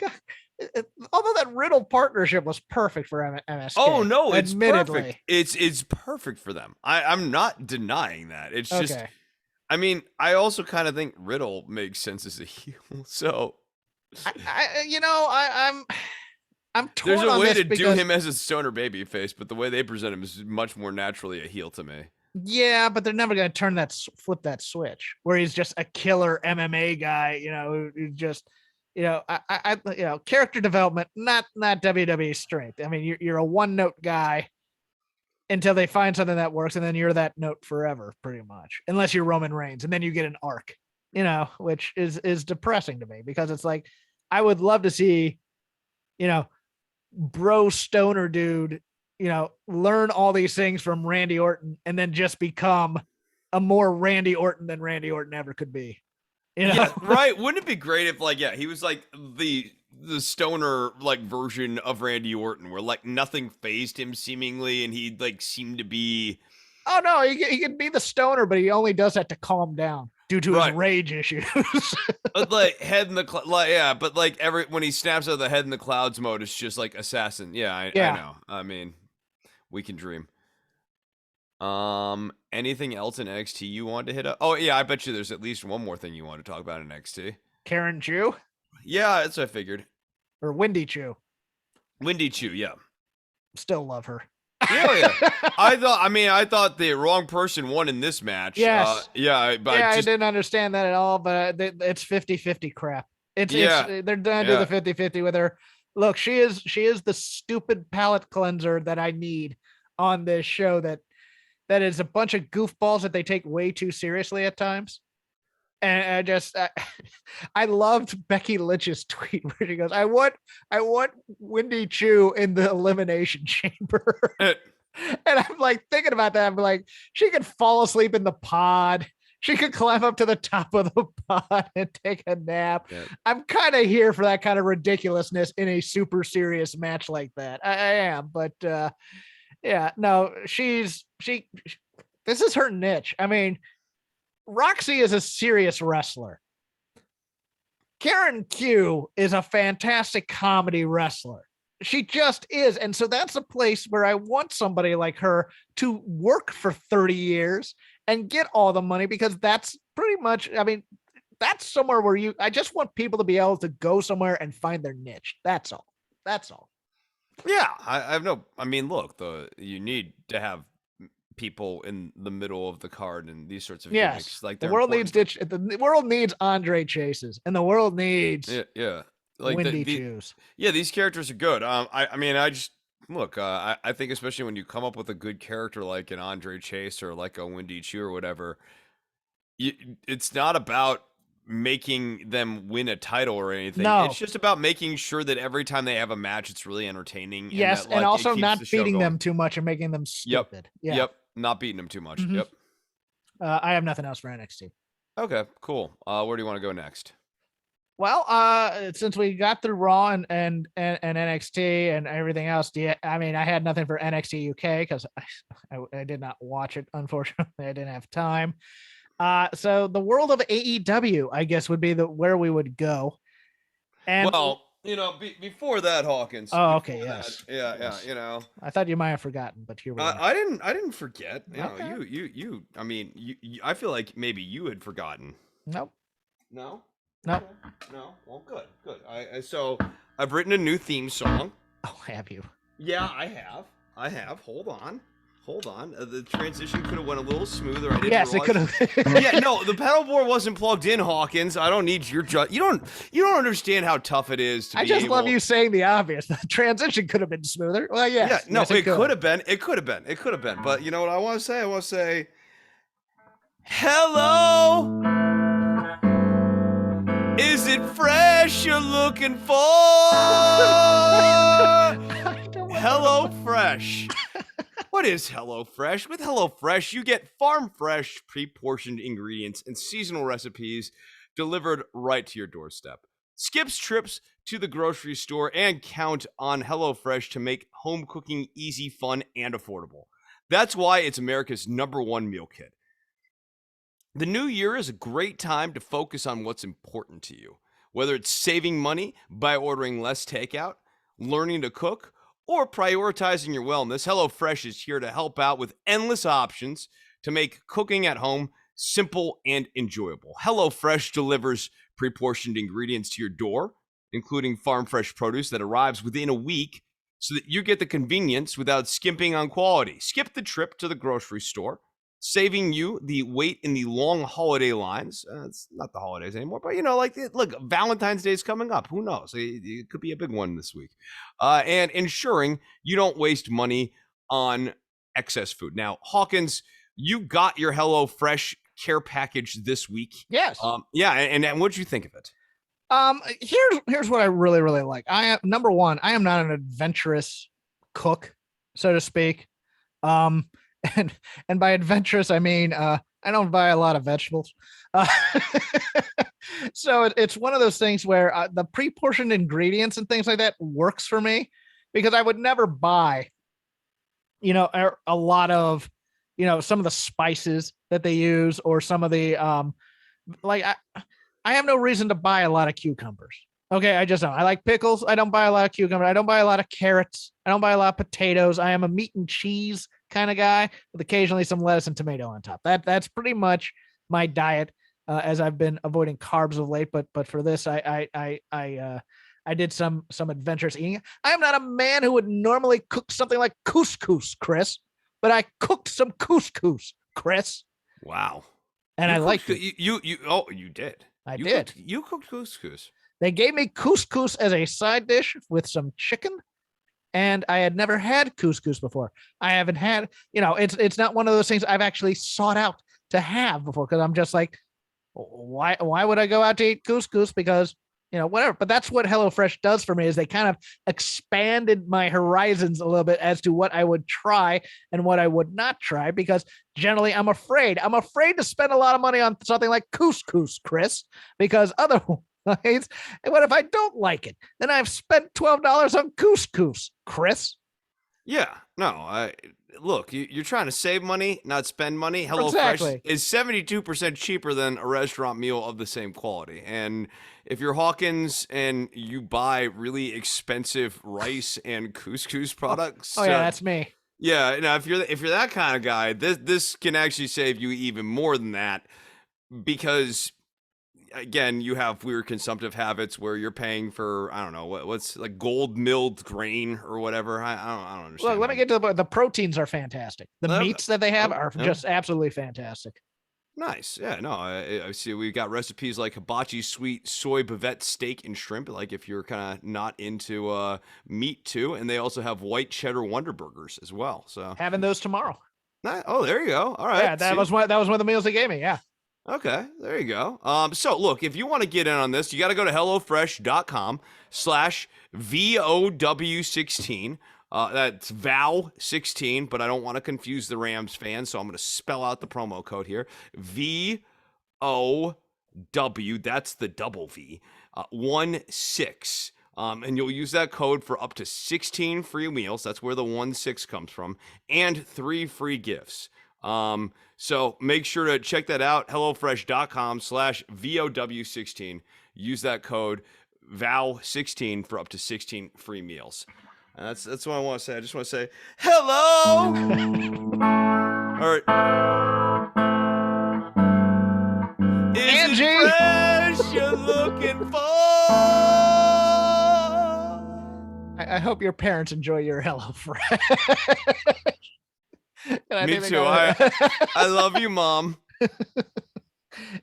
God. Although that Riddle partnership was perfect for MSK.
Oh no, it's
admittedly.
perfect. It's perfect for them. I'm not denying that. It's just
Okay.
I mean, I also kind of think Riddle makes sense as a heel. So
I'm I'm
There's
torn
a
on
way
this
to do
because
him as a stoner baby face, but the way they present him is much more naturally a heel to me.
yeah, but they're never going to flip that switch where he's just a killer MMA guy, who just, character development, not WWE strength. I mean, you're a one note guy until they find something that works, and then you're that note forever, pretty much, unless you're Roman Reigns, and then you get an arc, which is depressing to me because it's like I would love to see, bro stoner dude, learn all these things from Randy Orton and then just become a more Randy Orton than Randy Orton ever could be.
Yeah, right. Wouldn't it be great if he was like the stoner like version of Randy Orton, where like nothing phased him seemingly, and he like seemed to be.
Oh no, he can be the stoner, but he only does that to calm down due to his rage issues.
Like head in the but like when he snaps out of the head in the clouds mode, it's just like assassin. Yeah, I know. I mean, we can dream. Anything else in NXT you wanted to hit up? Oh yeah, I bet you there's at least one more thing you want to talk about in NXT.
Karen Chu?
Yeah, that's what I figured.
Or Wendy Chu.
Wendy Chu, yeah.
Still love her.
Yeah. I thought the wrong person won in this match.
Yes.
But
I didn't understand that at all, but it's 50-50 crap. It's they're gonna do the 50-50 with her. Look, she is the stupid palate cleanser that I need on this show that is a bunch of goofballs that they take way too seriously at times. And I loved Becky Lynch's tweet where she goes, I want Wendy Chu in the elimination chamber. And I'm like thinking about that. I'm like, she could fall asleep in the pod. She could climb up to the top of the pod and take a nap. Yeah. I'm kind of here for that kind of ridiculousness in a super serious match like that. I am, but yeah, no, this is her niche. I mean, Roxy is a serious wrestler. Karen Q is a fantastic comedy wrestler. She just is. And so that's a place where I want somebody like her to work for 30 years and get all the money, because that's pretty much, I mean, that's somewhere where I just want people to be able to go somewhere and find their niche. That's all.
Yeah. Look, you need to have people in the middle of the card and these sorts of gimmicks. Like
the world needs Andre Chases, and the world needs
like
Wendy Chus.
Yeah, these characters are good. I think especially when you come up with a good character like an Andre Chase or like a Wendy Chu or whatever, it's not about making them win a title or anything. No. It's just about making sure that every time they have a match, it's really entertaining.
Yes, and also not beating them too much and making them stupid.
Yep. Not beating them too much. Mm-hmm. Yep.
I have nothing else for NXT.
Okay, cool. Where do you want to go next?
Well, since we got through Raw and NXT and everything else, I had nothing for NXT UK because I did not watch it. Unfortunately, I didn't have time. So the world of AEW, I guess, would be where we would go. And
before that, Hawkins.
Oh, okay, yes.
Yes.
I thought you might have forgotten, but here we are.
I didn't forget. You. I feel like maybe you had forgotten.
Nope.
No.
No.
No. Well, good. So I've written a new theme song.
Oh, have you?
Yeah, I have. Hold on. The transition could have went a little smoother.
Yes, it could have.
Yeah, no, the pedal board wasn't plugged in, Hawkins. I don't need your you don't understand how tough it is to
I just love you saying the obvious. The transition could have been smoother. Well, yes.
Yeah, no, it could have been. It could have been. But you know what I want to say? I want to say, hello. Is it fresh you're looking for? Hello Fresh. What is HelloFresh? With HelloFresh, you get farm-fresh, pre-portioned ingredients and seasonal recipes delivered right to your doorstep. Skip trips to the grocery store and count on HelloFresh to make home cooking easy, fun, and affordable. That's why it's America's #1 meal kit. The new year is a great time to focus on what's important to you, whether it's saving money by ordering less takeout, learning to cook, or prioritizing your wellness. HelloFresh is here to help out with endless options to make cooking at home simple and enjoyable. HelloFresh delivers pre-portioned ingredients to your door including farm fresh produce that arrives within a week so that you get the convenience without skimping on quality. Skip the trip to the grocery store, saving you the wait in the long holiday lines. It's not the holidays anymore, but look, Valentine's Day is coming up. Who knows? It could be a big one this week. And ensuring you don't waste money on excess food. Now, Hawkins, you got your HelloFresh care package this week.
Yes.
Yeah, and what'd you think of it?
Here's what I really, really like. Number one, I am not an adventurous cook, so to speak. And by adventurous, I mean I don't buy a lot of vegetables. So it's one of those things where the pre-portioned ingredients and things like that works for me, because I would never buy, a lot of, some of the spices that they use, or some of the I have no reason to buy a lot of cucumbers. Okay, I just don't. I like pickles. I don't buy a lot of cucumbers. I don't buy a lot of carrots. I don't buy a lot of potatoes. I am a meat and cheese kind of guy with occasionally some lettuce and tomato on top. That's pretty much my diet, as I've been avoiding carbs of late. But for this, I did some adventurous eating. I am not a man who would normally cook something like couscous, Chris, but I cooked some couscous, Chris.
Wow.
And I liked it.
You did.
I did.
You cooked couscous.
They gave me couscous as a side dish with some chicken, and I had never had couscous before. I haven't had, it's not one of those things I've actually sought out to have before, because I'm just like, why would I go out to eat couscous? Because, whatever. But that's what HelloFresh does for me, is they kind of expanded my horizons a little bit as to what I would try and what I would not try, because generally I'm afraid to spend a lot of money on something like couscous, Chris, because otherwise, what if I don't like it? Then I've spent $12 on couscous, Chris.
Yeah, no, look, you're trying to save money, not spend money. HelloFresh is 72% cheaper than a restaurant meal of the same quality. And if you're Hawkins and you buy really expensive rice and couscous products,
yeah, that's me.
Yeah, if you're that kind of guy, this can actually save you even more than that, because again, you have weird consumptive habits where you're paying for, I don't know, what's like gold milled grain or whatever. I don't understand.
Look, let me get to the proteins are fantastic. The meats that they have are just absolutely fantastic.
Nice. Yeah, no, I see we've got recipes like hibachi sweet soy bavette steak and shrimp, like if you're kind of not into meat too. And they also have white cheddar Wonder Burgers as well. So
having those tomorrow.
Oh, there you go. All right.
Yeah, that was one of the meals they gave me. Yeah.
Okay, there you go. So look, if you want to get in on this, you got to go to HelloFresh.com/VOW16. That's VOW16, but I don't want to confuse the Rams fans, so I'm going to spell out the promo code here. VOW, that's the double V, 16. And you'll use that code for up to 16 free meals. That's where the 16 comes from, and 3 free gifts. So make sure to check that out. HelloFresh.com/VOW16. Use that code VOW16 for up to 16 free meals. And that's what I want to say. I just want to say hello. All right. Is it fresh you're looking for?
I hope your parents enjoy your HelloFresh.
Me too. I love you, Mom.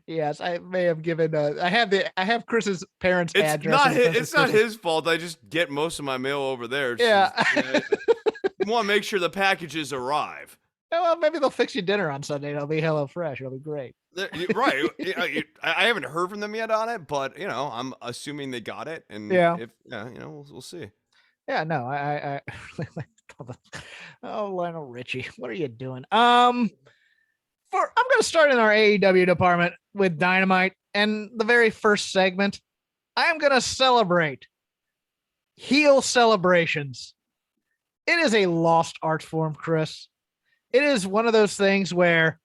Yes, I may have given. I have Chris's parents' address.
It's not his fault. I just get most of my mail over there.
Yeah.
You want to make sure the packages arrive.
Well, maybe they'll fix you dinner on Sunday. It'll be HelloFresh. It'll be great.
Right. I haven't heard from them yet on it, but I'm assuming they got it. And we'll see.
Yeah. No, I oh, Lionel Richie, what are you doing? I'm going to start in our AEW department with Dynamite, and the very first segment, I am going to celebrate heel celebrations. It is a lost art form, Chris. It is one of those things where,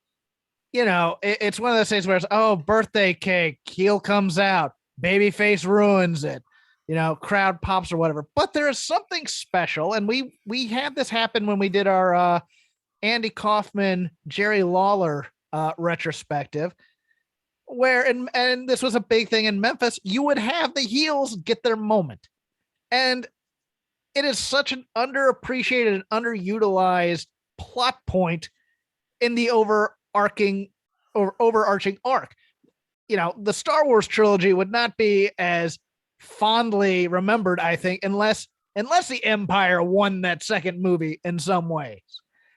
it's one of those things where it's, birthday cake, heel comes out, babyface ruins it. Crowd pops or whatever, but there is something special. And we had this happen when we did our Andy Kaufman, Jerry Lawler retrospective, where and this was a big thing in Memphis, you would have the heels get their moment. And it is such an underappreciated and underutilized plot point in the overarching arc. You know, the Star Wars trilogy would not be as fondly remembered, I think, unless the Empire won that second movie in some ways.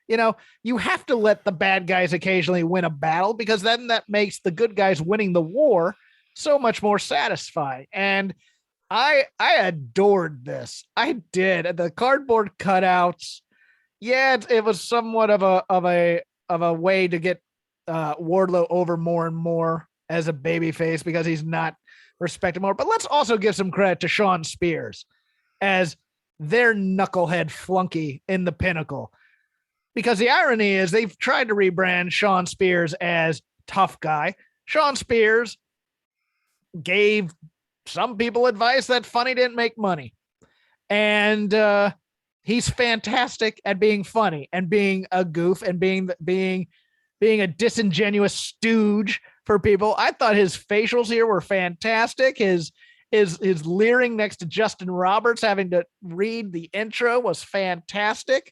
You know, you have to let the bad guys occasionally win a battle, because then that makes the good guys winning the war so much more satisfying. And I adored this. I did. The cardboard cutouts. Yeah, it was somewhat of a way to get Wardlow over more and more as a babyface, because he's not respected more. But let's also give some credit to Shawn Spears as their knucklehead flunky in the Pinnacle. Because the irony is they've tried to rebrand Shawn Spears as tough guy. Shawn Spears gave some people advice that funny didn't make money. And he's fantastic at being funny and being a goof and being a disingenuous stooge for people. I thought his facials here were fantastic. His leering next to Justin Roberts, having to read the intro, was fantastic.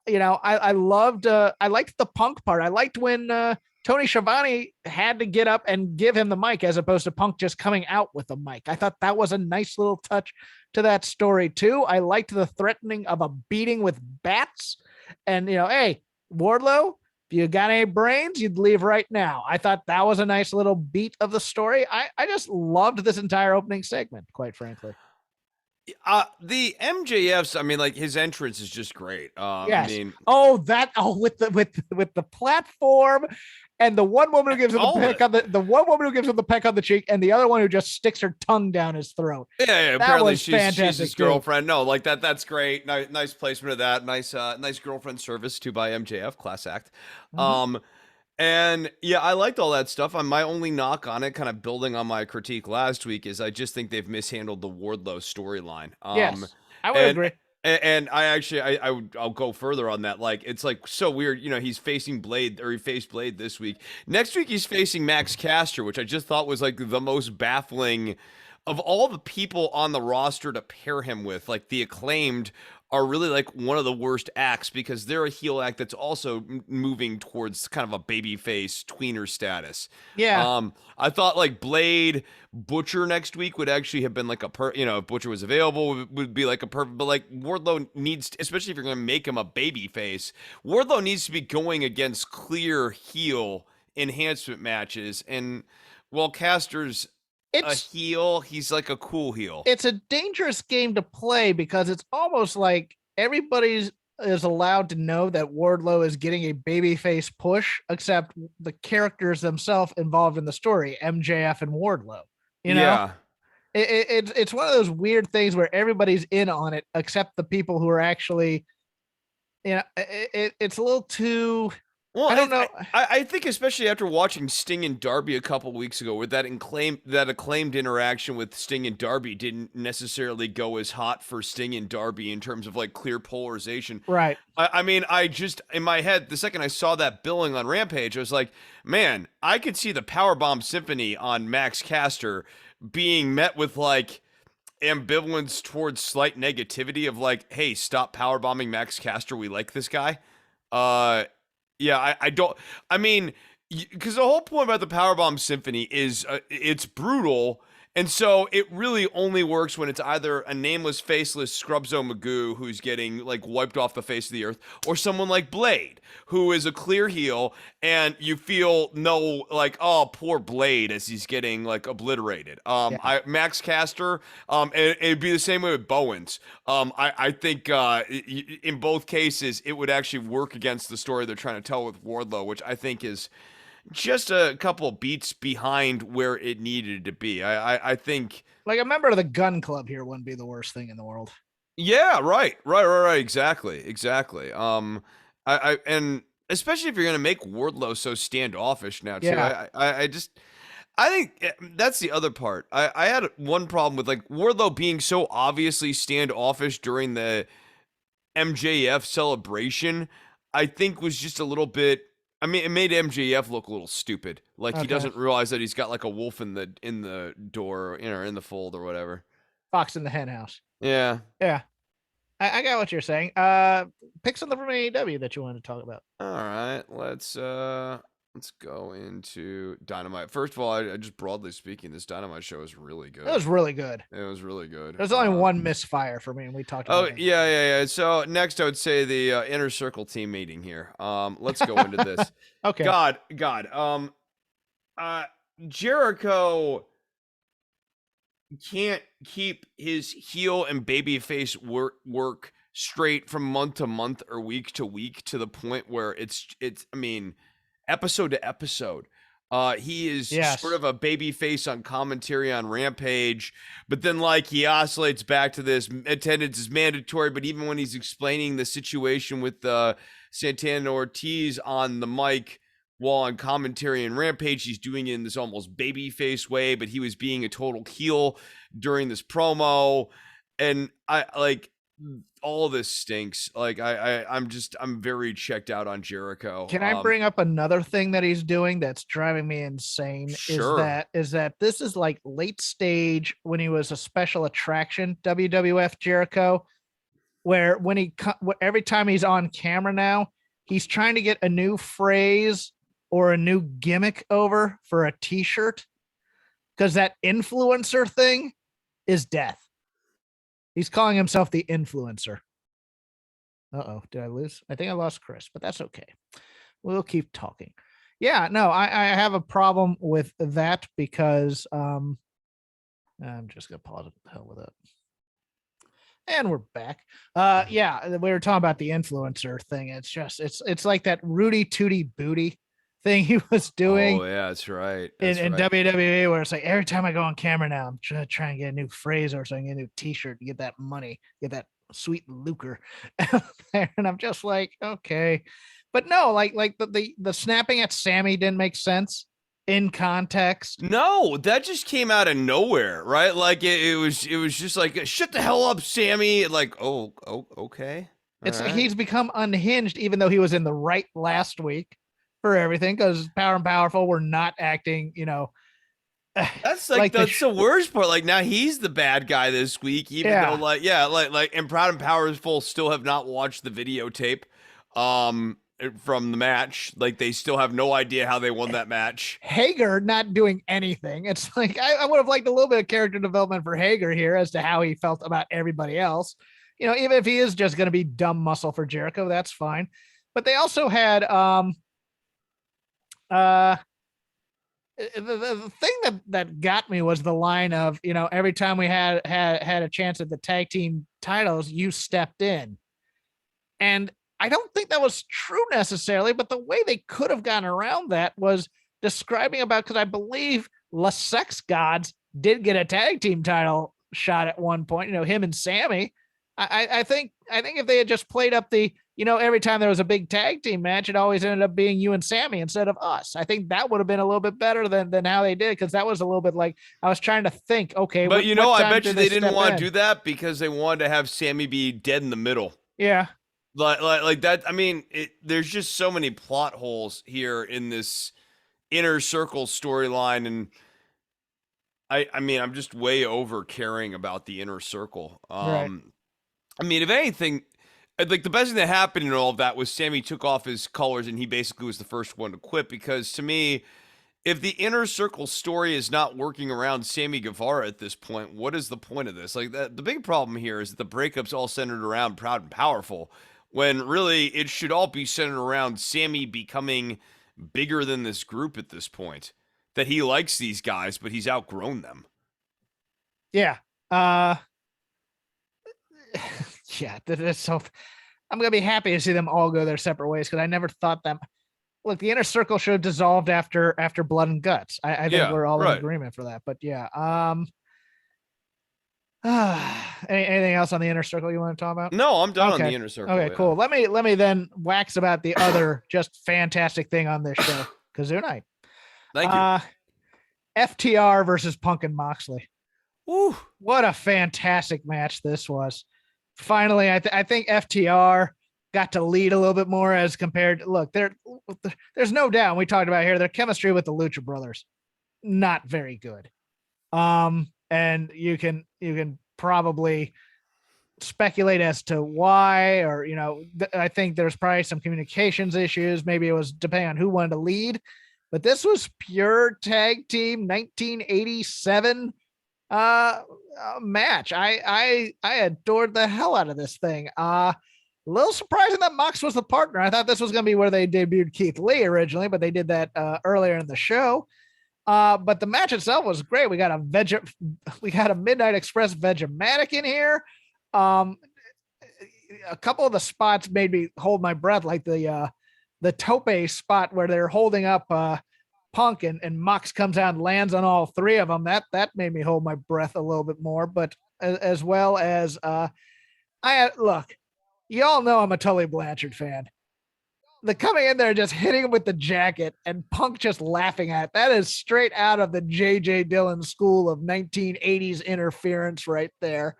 You know, I liked the Punk part. I liked when Tony Schiavone had to get up and give him the mic, as opposed to Punk just coming out with the mic. I thought that was a nice little touch to that story too. I liked the threatening of a beating with bats, and you know, hey, Wardlow, if you got any brains, you'd leave right now. I thought that was a nice little beat of the story. I just loved this entire opening segment, quite frankly.
The MJF's, I mean, like, his entrance is just great.
Yes.
I mean,
with the platform, and the one woman who gives him the peck on the one woman who gives him the peck on the cheek, and the other one who just sticks her tongue down his throat.
Yeah, apparently she's his girlfriend. No, like that's great. Nice placement of that. Nice girlfriend service too by MJF. Class act.
Mm-hmm.
And yeah, I liked all that stuff. My only knock on it, kind of building on my critique last week, is I just think they've mishandled the Wardlow storyline.
Yes, I would agree.
And I'll go further on that. Like, it's like so weird. You know, he's facing Blade, or he faced Blade this week. Next week he's facing Max Caster, which I just thought was like the most baffling of all the people on the roster to pair him with. Like, the Acclaimed are really like one of the worst acts, because they're a heel act that's also moving towards kind of a babyface tweener status.
Yeah.
I thought like Blade, Butcher next week would actually have been like if Butcher was available, would be like a perfect, but like Wardlow needs to, especially if you're going to make him a babyface, Wardlow needs to be going against clear heel enhancement matches. And while Caster's a heel, he's like a cool heel.
It's a dangerous game to play, because it's almost like everybody's is allowed to know that Wardlow is getting a babyface push, except the characters themselves involved in the story, MJF and Wardlow. You know,
Yeah.
It's one of those weird things where everybody's in on it except the people who are actually, you know, it's a little too.
Well,
I don't know.
I think especially after watching Sting and Darby a couple weeks ago, where that acclaimed interaction with Sting and Darby didn't necessarily go as hot for Sting and Darby in terms of like clear polarization.
Right.
I mean, I just, in my head, the second I saw that billing on Rampage, I was like, man, I could see the Powerbomb Symphony on Max Caster being met with like ambivalence towards slight negativity of like, hey, stop powerbombing Max Caster. We like this guy. Yeah, I don't. I mean, because the whole point about the Powerbomb Symphony is it's brutal, and so it really only works when it's either a nameless, faceless Scrubzo Magoo who's getting like wiped off the face of the earth, or someone like Blade who is a clear heel, and you feel no like, oh, poor Blade as he's getting like obliterated. Max Caster, and it'd be the same way with Bowens. I think in both cases it would actually work against the story they're trying to tell with Wardlow, which I think is just a couple beats behind where it needed to be. I think
like a member of the Gun Club here wouldn't be the worst thing in the world.
Yeah, right. Exactly. And especially if you're gonna make Wardlow so standoffish now too.
Yeah.
I think that's the other part. I had one problem with like Wardlow being so obviously standoffish during the MJF celebration. I think was just a little bit I mean, it made MJF look a little stupid. Like he
Okay.
doesn't realize that he's got like a wolf in the door, in the fold or whatever.
Fox in the hen house.
Yeah.
Yeah. I got what you're saying. Pick something from AEW that you wanted to talk about.
All right. Let's go into Dynamite. First of all, I just broadly speaking, this Dynamite show is really good.
It was really good.
It was really good.
There's only one misfire for me, and we talked about
that. Yeah. So next, I would say the Inner Circle team meeting here. Let's go into this.
Okay.
God. Jericho can't keep his heel and babyface work straight from month to month or week to week to the point where it's I mean, episode to episode. He is sort of a baby face on commentary on Rampage, but then like he oscillates back to this attendance is mandatory. But even when he's explaining the situation with Santana and Ortiz on the mic while on commentary and Rampage, he's doing it in this almost baby face way, but he was being a total heel during this promo. And I like all of this stinks. Like I'm very checked out on Jericho.
Can I bring up another thing that he's doing that's driving me insane?
Sure.
Is that this is like late stage when he was a special attraction WWF Jericho, where when every time he's on camera now, he's trying to get a new phrase or a new gimmick over for a t-shirt, because that influencer thing is death. He's calling himself the influencer. Uh-oh, did I lose? I think I lost Chris, but that's okay. We'll keep talking. Yeah, no, I have a problem with that because I'm just gonna pause it. The hell with it. And we're back. Yeah, we were talking about the influencer thing. It's just it's like that Rudy Tooty Booty thing he was doing.
Oh yeah, that's right.
In WWE, where it's like every time I go on camera now, I'm trying to try and get a new phrase or something, a new t-shirt to get that money, get that sweet lucre out there. And I'm just like, okay. But no, like the snapping at Sammy didn't make sense in context.
No, that just came out of nowhere, right? Like it was just like, shut the hell up, Sammy. Like, oh okay.
It's like he's become unhinged, even though he was in the right last week for everything, because Power and Powerful were not acting,
that's like that's the worst part. Like now he's the bad guy this week, even though like and Proud and Powerful still have not watched the videotape from the match. Like they still have no idea how they won that match.
Hager not doing anything. It's like I would have liked a little bit of character development for Hager here as to how he felt about everybody else. Even if he is just going to be dumb muscle for Jericho, that's fine. But they also had the thing that got me was the line of, every time we had a chance at the tag team titles, you stepped in. And I don't think that was true necessarily, but the way they could have gotten around that was describing about, because I believe La Sex Gods did get a tag team title shot at one point, him and Sammy. I think if they had just played up the, every time there was a big tag team match, it always ended up being you and Sammy instead of us. I think that would have been a little bit better than how they did, because that was a little bit like, I was trying to think, okay.
But I bet you they didn't want to do that because they wanted to have Sammy be dead in the middle.
Yeah.
Like that. I mean, there's just so many plot holes here in this Inner Circle storyline, and I mean, I'm just way over caring about the Inner Circle.
Right.
I mean, if anything, like the best thing that happened in all of that was Sammy took off his colors and he basically was the first one to quit, because to me, if the Inner Circle story is not working around Sammy Guevara at this point, what is the point of this? Like the big problem here is that the breakup's all centered around Proud and Powerful, when really it should all be centered around Sammy becoming bigger than this group at this point. That he likes these guys, but he's outgrown them.
Yeah. Yeah, that's so. I'm gonna be happy to see them all go their separate ways, because I never thought them. Look, the Inner Circle should have dissolved after Blood and Guts. I think we're all in agreement for that. But yeah, anything else on the Inner Circle you want to talk about?
No, I'm done on the Inner Circle.
Okay, cool. Let me then wax about the other just fantastic thing on this show, Kazoo Night.
Thank you.
FTR versus Punk and Moxley.
Ooh,
what a fantastic match this was. Finally, I think FTR got to lead a little bit more as compared. Look, there's no doubt. We talked about here their chemistry with the Lucha Brothers, not very good. And you can probably speculate as to why, or I think there's probably some communications issues. Maybe it was depending on who wanted to lead, but this was pure tag team 1987 match. I adored the hell out of this thing. A little surprising that Mox was the partner. I thought this was going to be where they debuted Keith Lee originally, but they did that earlier in the show. But the match itself was great. We got a Midnight Express Vegematic in here. A couple of the spots made me hold my breath, like the tope spot where they're holding up Punk and Mox comes out and lands on all three of them. That made me hold my breath a little bit more. But as well as look, you all know I'm a Tully Blanchard fan. The coming in there just hitting him with the jacket and Punk just laughing at it, that is straight out of the J.J. Dillon school of 1980s interference right there.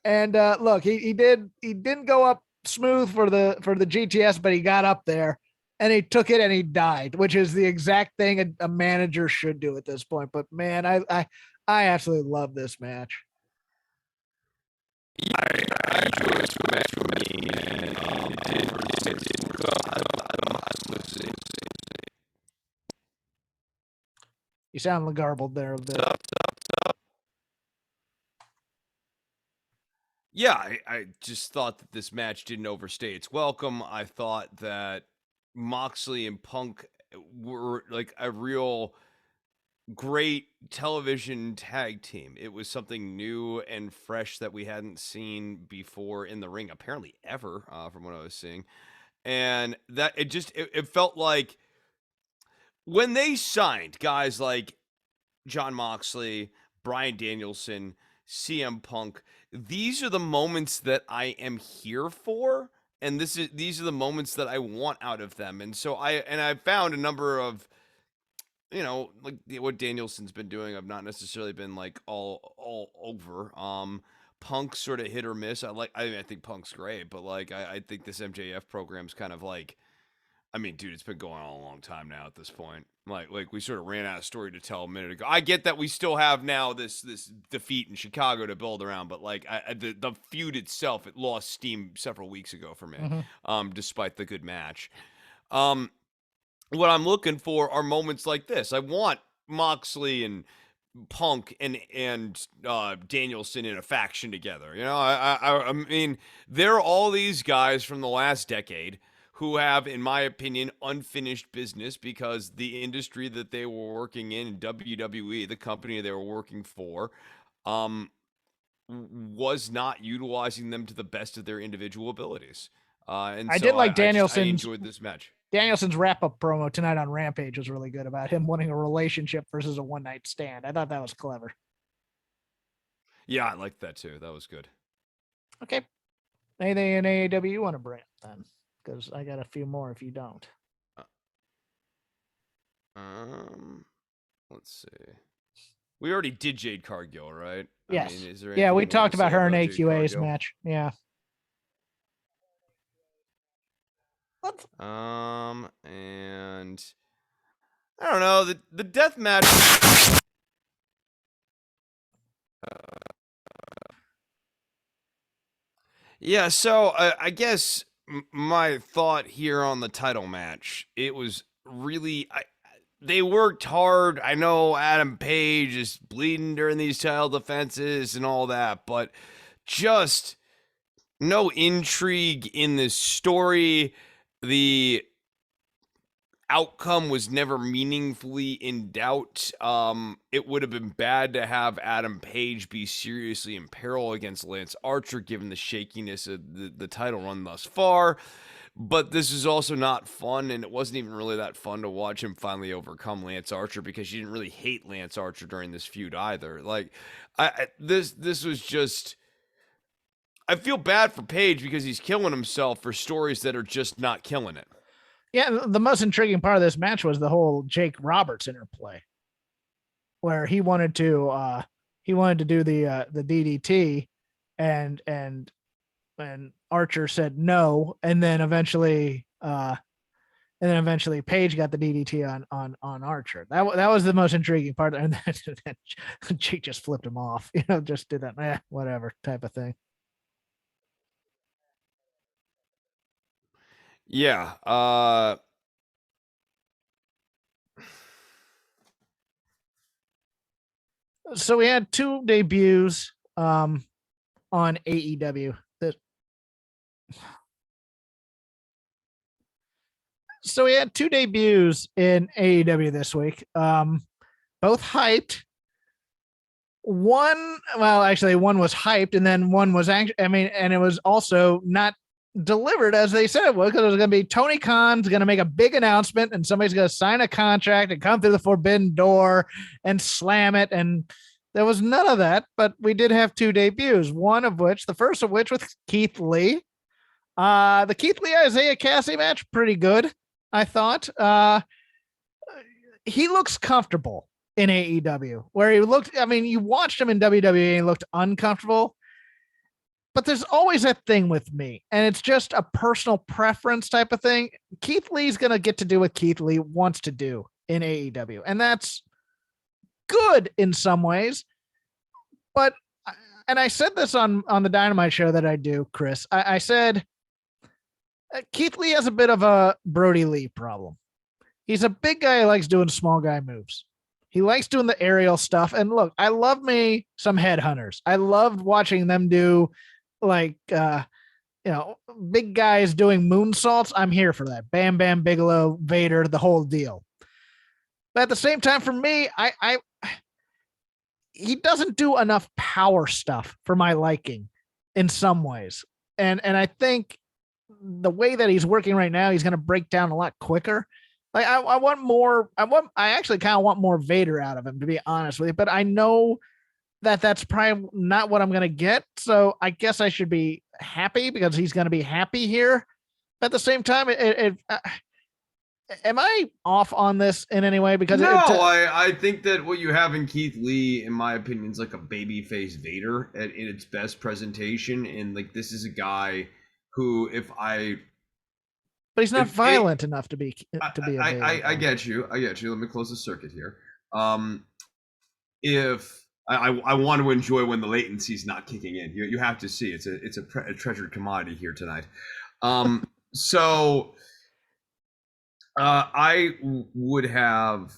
And look, he didn't go up smooth for the GTS, but he got up there and he took it and he died, which is the exact thing a manager should do at this point. But man, I absolutely love this match.
Yeah, I enjoyed this match for me, and it didn't go.
You sound garbled there a bit.
Yeah, I just thought that this match didn't overstay its welcome. I thought that Moxley and Punk were like a real great television tag team. It was something new and fresh that we hadn't seen before in the ring, apparently ever, from what I was seeing. And that it felt like when they signed guys like Jon Moxley, Bryan Danielson, CM Punk, these are the moments that I am here for, and these are the moments that I want out of them. And so I found a number of, like what Danielson's been doing. I've not necessarily been like all over. Punk's sort of hit or miss. I think Punk's great, but like I think this MJF program's kind of like, I mean, dude, it's been going on a long time now at this point. Like we sort of ran out of story to tell a minute ago. I get that we still have now this defeat in Chicago to build around, but like the feud itself, it lost steam several weeks ago for me. Despite the good match. What I'm looking for are moments like this. I want Moxley and Punk and Danielson in a faction together. I mean, there are all these guys from the last decade who have, in my opinion, unfinished business because the industry that they were working in WWE, the company they were working for, was not utilizing them to the best of their individual abilities. And
I did like
I
Danielson's
enjoyed this match.
Danielson's wrap-up promo tonight on Rampage was really good about him wanting a relationship versus a one-night stand. I thought that was clever.
Yeah, I liked that too. That was good.
Okay. Anything in AEW you want to bring up then? Because I got a few more if you don't.
Let's see. We already did Jade Cargill, right?
Yes.
I mean, is there
yeah, we
anything
talked about her in
Jade
AQA's
Cargill?
match. Yeah.
And I don't know, the death match. Yeah, so I guess my thought here on the title match, it was really they worked hard. I know Adam Page is bleeding during these title defenses and all that, but just no intrigue in this story. The outcome was never meaningfully in doubt. It would have been bad to have Adam Page be seriously in peril against Lance Archer, given the shakiness of the title run thus far. But this is also not fun, and it wasn't even really that fun to watch him finally overcome Lance Archer because you didn't really hate Lance Archer during this feud either. Like, this was just. I feel bad for Page because he's killing himself for stories that are just not killing it.
Yeah, the most intriguing part of this match was the whole Jake Roberts interplay, where he wanted to do the DDT, and and Archer said no, and then eventually Paige got the DDT on Archer. That was the most intriguing part, and then Jake just flipped him off. Just did that, whatever type of thing.
Yeah.
So we had two debuts on AEW. So we had two debuts in AEW this week. Both hyped. One was hyped, and then one was and it was also not delivered as they said it was, because it was going to be Tony Khan's going to make a big announcement, and somebody's going to sign a contract and come through the forbidden door and slam it. And there was none of that, but we did have two debuts. The first of which with Keith Lee. The Keith Lee Isaiah Cassie match, pretty good, I thought. He looks comfortable in AEW, where you watched him in WWE and he looked uncomfortable. But there's always that thing with me, and it's just a personal preference type of thing. Keith Lee's going to get to do what Keith Lee wants to do in AEW, and that's good in some ways. But, and I said this on the Dynamite show that I do, Chris, I said, Keith Lee has a bit of a Brody Lee problem. He's a big guy who likes doing small guy moves. He likes doing the aerial stuff. And look, I love me some headhunters. I loved watching them do big guys doing moonsaults. I'm here for that. Bam Bam Bigelow, Vader, the whole deal. But at the same time, for me, he doesn't do enough power stuff for my liking in some ways. And I think the way that he's working right now, he's going to break down a lot quicker. Like I want more. I actually kind of want more Vader out of him, to be honest with you. But I know that that's probably not what I'm going to get. So I guess I should be happy because he's going to be happy here. But at the same time, am I off on this in any way? Because
I think that what you have in Keith Lee, in my opinion, is like a babyface Vader in its best presentation. And like, this is a guy who,
but he's not violent enough to be a Vader.
I get you. Let me close the circuit here. If I want to enjoy when the latency's not kicking in, you have to see it's a treasured commodity here tonight. So I would have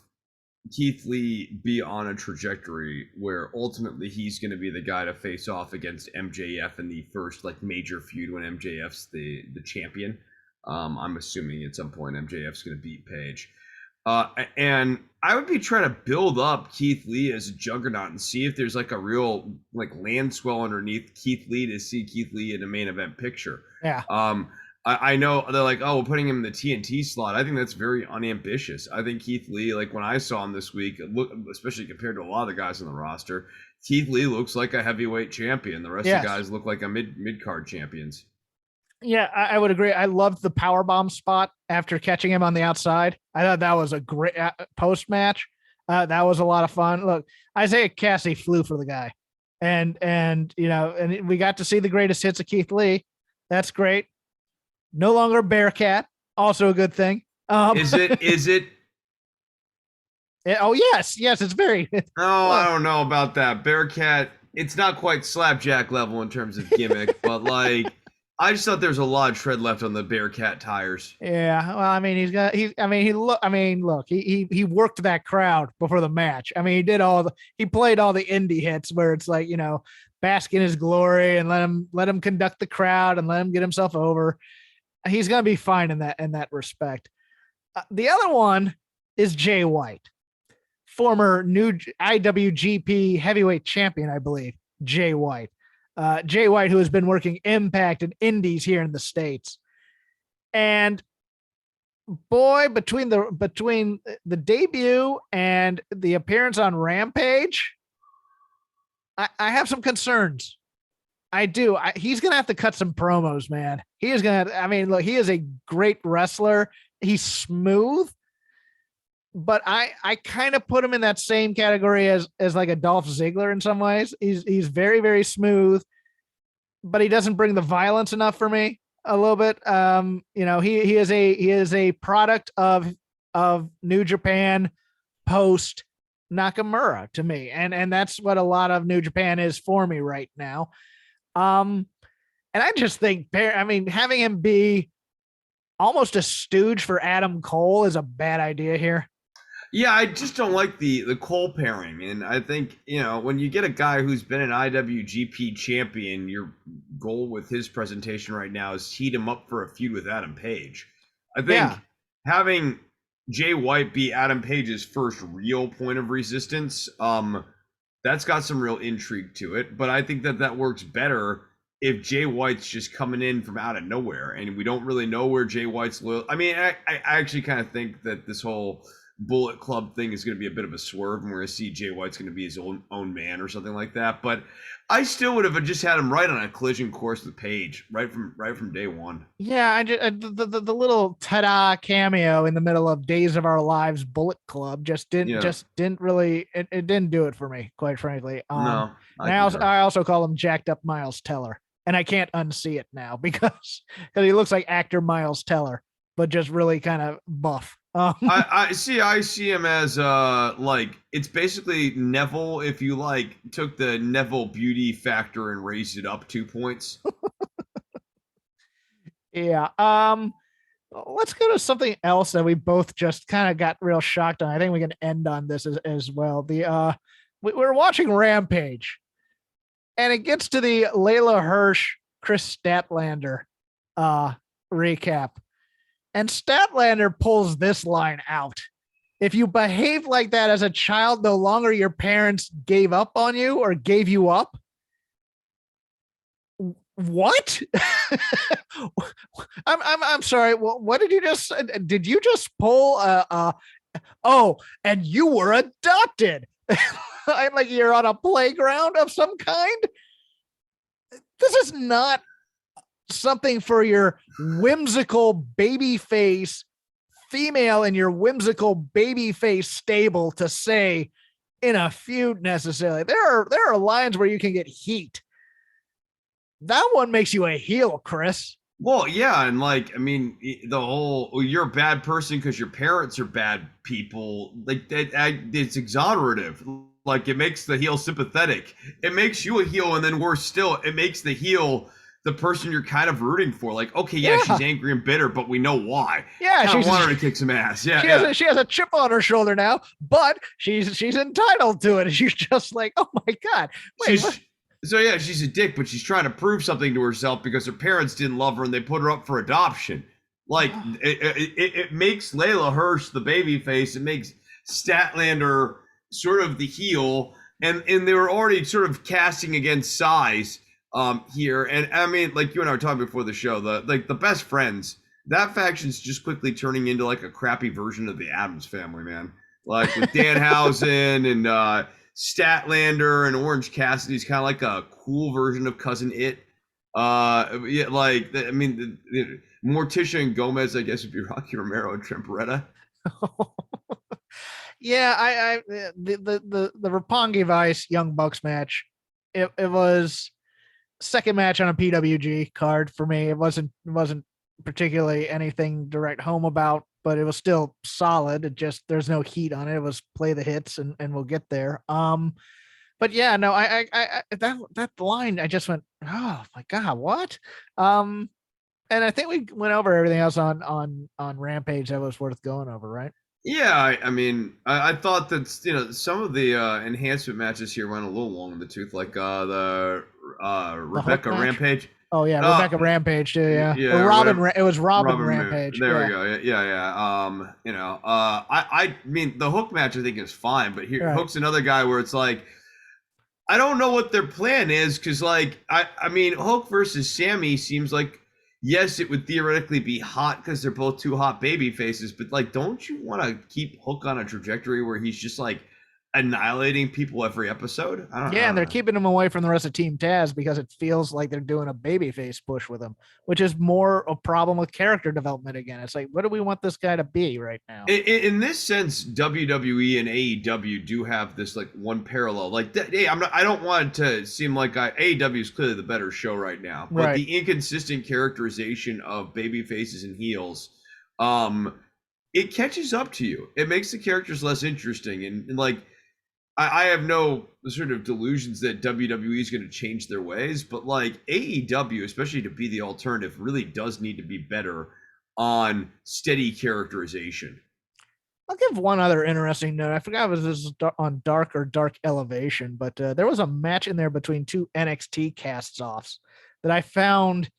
Keith Lee be on a trajectory where ultimately he's going to be the guy to face off against MJF in the first major feud when MJF's the champion. I'm assuming at some point MJF's going to beat Paige. And I would be trying to build up Keith Lee as a juggernaut and see if there's a real land swell underneath Keith Lee to see Keith Lee in a main event picture.
Yeah.
I know they're we're putting him in the TNT slot. I think that's very unambitious. I think Keith Lee, when I saw him this week, especially compared to a lot of the guys on the roster, Keith Lee looks like a heavyweight champion. The rest of the guys look like a mid-card champions.
Yeah, I would agree. I loved the powerbomb spot after catching him on the outside. I thought that was a great post-match. That was a lot of fun. Look, Isaiah Cassie flew for the guy. And we got to see the greatest hits of Keith Lee. That's great. No longer Bearcat, also a good thing.
Is it?
Oh, yes, it's very.
I don't know about that. Bearcat, it's not quite Slapjack level in terms of gimmick, but I just thought there was a lot of tread left on the Bearcat tires.
Yeah, well, he worked that crowd before the match. I mean, he played all the indie hits where it's bask in his glory and let him conduct the crowd and let him get himself over. He's going to be fine in that respect. The other one is Jay White, former new IWGP heavyweight champion, I believe. Jay White, who has been working Impact and Indies here in the States. And boy, between the debut and the appearance on Rampage, I have some concerns. I do. He's going to have to cut some promos, man. He is going to, look, he is a great wrestler. He's smooth, but I kind of put him in that same category as a Dolph Ziggler in some ways. He's very, very smooth. but he doesn't bring the violence enough for me a little bit. He is a product of New Japan post Nakamura to me, and that's what a lot of New Japan is for me right now. Um, and I just think, having him be almost a stooge for Adam Cole is a bad idea here.
Yeah, I just don't like the Cole pairing, and I think when you get a guy who's been an IWGP champion, your goal with his presentation right now is heat him up for a feud with Adam Page. I think
Yeah,
having Jay White be Adam Page's first real point of resistance, that's got some real intrigue to it. But I think that works better if Jay White's just coming in from out of nowhere, and we don't really know where Jay White's loyal. I mean, I actually kind of think that this whole Bullet Club thing is going to be a bit of a swerve, and we're going to see Jay White's going to be his own man or something like that. But I still would have just had him right on a collision course with Page right from day one.
yeah. The little ta-da cameo in the middle of Days of Our Lives Bullet Club
Yeah,
didn't really it didn't do it for me, quite frankly.
no, I
And
concur.
I also call him jacked up Miles Teller, and I can't unsee it now because he looks like actor Miles Teller, but just really kind of buff.
I see him as like it's basically Neville if you like took the Neville beauty factor and raised it up 2 points.
Yeah. Let's go to something else that we both just kind of got real shocked on. I think we can end on this as well. We're watching Rampage, and it gets to the Layla Hirsch Chris Statlander uh recap. And Statlander pulls this line out. If you behave like that as a child, no longer your parents gave up on you or gave you up. What? I'm sorry. What did you just? Did you just pull? Oh, and you were adopted. I'm like you're on a playground of some kind. This is not something for your whimsical baby face female in your whimsical baby face stable to say in a feud necessarily. There are lines where you can get heat. That one makes you a heel, Chris.
Well, yeah, and like I mean, the whole you're a bad person because your parents are bad people. Like it's exonerative. Like it makes the heel sympathetic. It makes you a heel, and then worse still, it makes the heel the person you're kind of rooting for. Like, okay, yeah,
Yeah,
she's angry and bitter, but we know why.
yeah.
Kind of want her to kick some ass. Yeah, yeah.
She has a chip on her shoulder now, but she's entitled to it. And she's just like, oh my god, wait, what?
She's so yeah, she's a dick, but she's trying to prove something to herself because her parents didn't love her and they put her up for adoption. Like it makes Layla Hirsch the baby face. It makes Statlander sort of the heel, and they were already sort of casting against size here. And I mean, like you and I were talking before the show, the best friends. That faction's just quickly turning into like a crappy version of the Addams family, man. Like with Danhausen and Statlander and Orange Cassidy's kind of like a cool version of Cousin It. Yeah, like I mean, Morticia and Gomez, I guess, would be Rocky Romero and Trent Beretta.
Yeah, the Roppongi Vice Young Bucks match. It was second match on a PWG card for me. It wasn't particularly anything direct home about, but it was still solid. It just there's no heat on it. It was play the hits and we'll get there. But yeah, no, I that line I just went, oh my god, what? And I think we went over everything else on Rampage that was worth going over, right?
Yeah, I mean, I thought that some of the enhancement matches here went a little long in the tooth, like the
The Hook
Rebecca
match.
Rampage.
Oh yeah,
Uh,
Rebecca Rampage too. Yeah,
yeah,
or Robin.
whatever.
It was Robin
Robin,
Rampage.
there we
Yeah.
go. Yeah, yeah. I mean, the Hook match I think is fine, but here
Right.
Hook's another guy where it's like I don't know what their plan is because, like, I mean, Hook versus Sammy seems like yes, it would theoretically be hot because they're both two hot baby faces, but like, don't you want to keep Hook on a trajectory where he's just like annihilating people every episode. I
Yeah, and they're
don't know.
keeping him away from the rest of Team Taz because it feels like they're doing a babyface push with him, which is more a problem with character development again. It's like, what do we want this guy to be right now?
In this sense, WWE and AEW do have this like one parallel. Like, hey, I don't want it to seem like AEW is clearly the better show right now, but
Right.
the inconsistent characterization of baby faces and heels, um, it catches up to you. It makes the characters less interesting, and like I have no sort of delusions that WWE is going to change their ways, but like AEW, especially to be the alternative, really does need to be better on steady characterization.
I'll give one other interesting note. I forgot if it was on Dark or Dark Elevation, but there was a match in there between two NXT cast-offs that I found.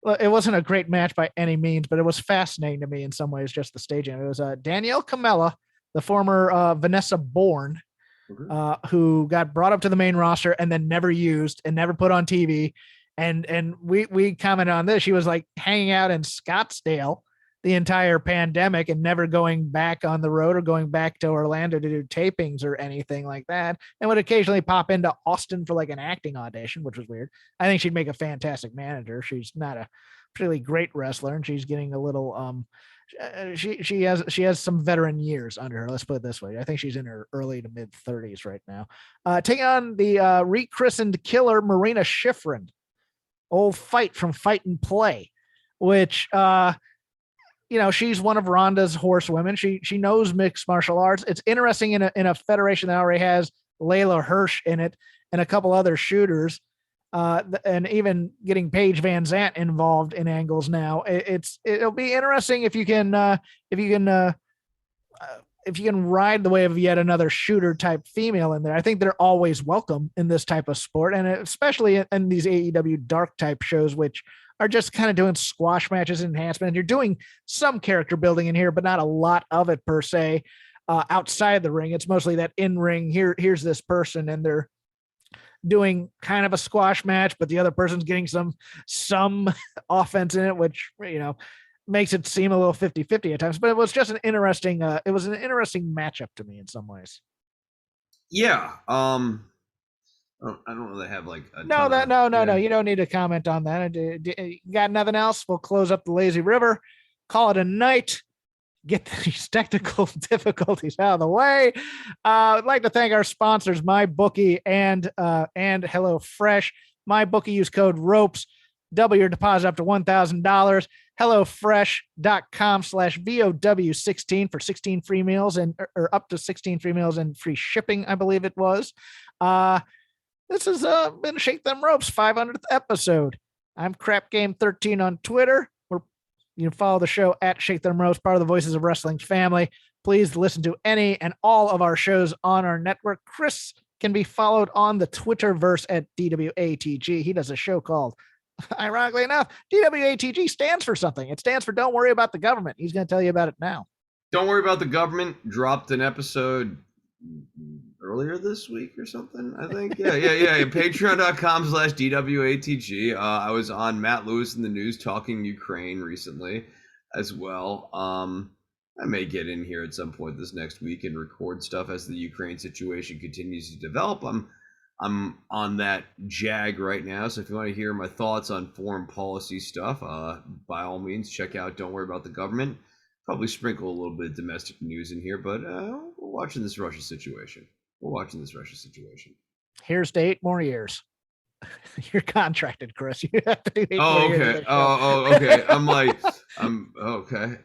Well, it wasn't a great match by any means, but it was fascinating to me in some ways, just the staging. It was Danielle Camella, the former Vanessa Bourne, who got brought up to the main roster and then never used and never put on TV. And we commented on this. She was like hanging out in Scottsdale the entire pandemic and never going back on the road or going back to Orlando to do tapings or anything like that. And would occasionally pop into Austin for like an acting audition, which was weird. I think she'd make a fantastic manager. She's not a particularly great wrestler, and she's getting a little she has some veteran years under her. Let's put it this way. I think she's in her early to mid 30s right now. Taking on the rechristened killer Marina Shifrin, old Fight from Fight and Play, which she's one of Ronda's horsewomen. She knows mixed martial arts. It's interesting in a federation that already has Layla Hirsch in it and a couple other shooters. And even getting Paige Van Zant involved in angles now. It'll be interesting if you can ride the wave of yet another shooter type female in there. I think they're always welcome in this type of sport, and especially in these AEW dark type shows, which are just kind of doing squash matches and enhancement. And you're doing some character building in here, but not a lot of it per se. Outside the ring, it's mostly that in ring. Here's this person, and they're doing kind of a squash match, but the other person's getting some offense in it, which makes it seem a little 50-50 at times. But it was just an interesting matchup to me in some ways.
Yeah. I don't really have like a
No, you don't need to comment on that. You got nothing else? We'll close up the lazy river, call it a night, get these technical difficulties out of the way. I'd like to thank our sponsors, MyBookie and HelloFresh. MyBookie, use code ROPES, double your deposit up to $1,000. HelloFresh.com/VOW16 for 16 free meals or up to 16 free meals and free shipping, I believe it was. This has been Shake Them Ropes 500th episode. I'm Crap Game 13 on Twitter. You can follow the show at Shake Them Ropes, part of the Voices of Wrestling family. Please listen to any and all of our shows on our network. Chris can be followed on the Twitterverse at DWATG. He does a show called, ironically enough, DWATG stands for something. It stands for Don't Worry About the Government. He's going to tell you about it now.
Don't Worry About the Government dropped an episode earlier this week or something, I think. Yeah. Patreon.com/DWATG. I was on Matt Lewis in the News talking Ukraine recently as well. I may get in here at some point this next week and record stuff as the Ukraine situation continues to develop. I'm on that jag right now, so if you want to hear my thoughts on foreign policy stuff, by all means, check out Don't Worry About the Government. Probably sprinkle a little bit of domestic news in here, but we're watching this Russia situation.
Here's to 8 more years. You're contracted, Chris. You have to do 8 more
okay.
years.
Okay. I'm okay.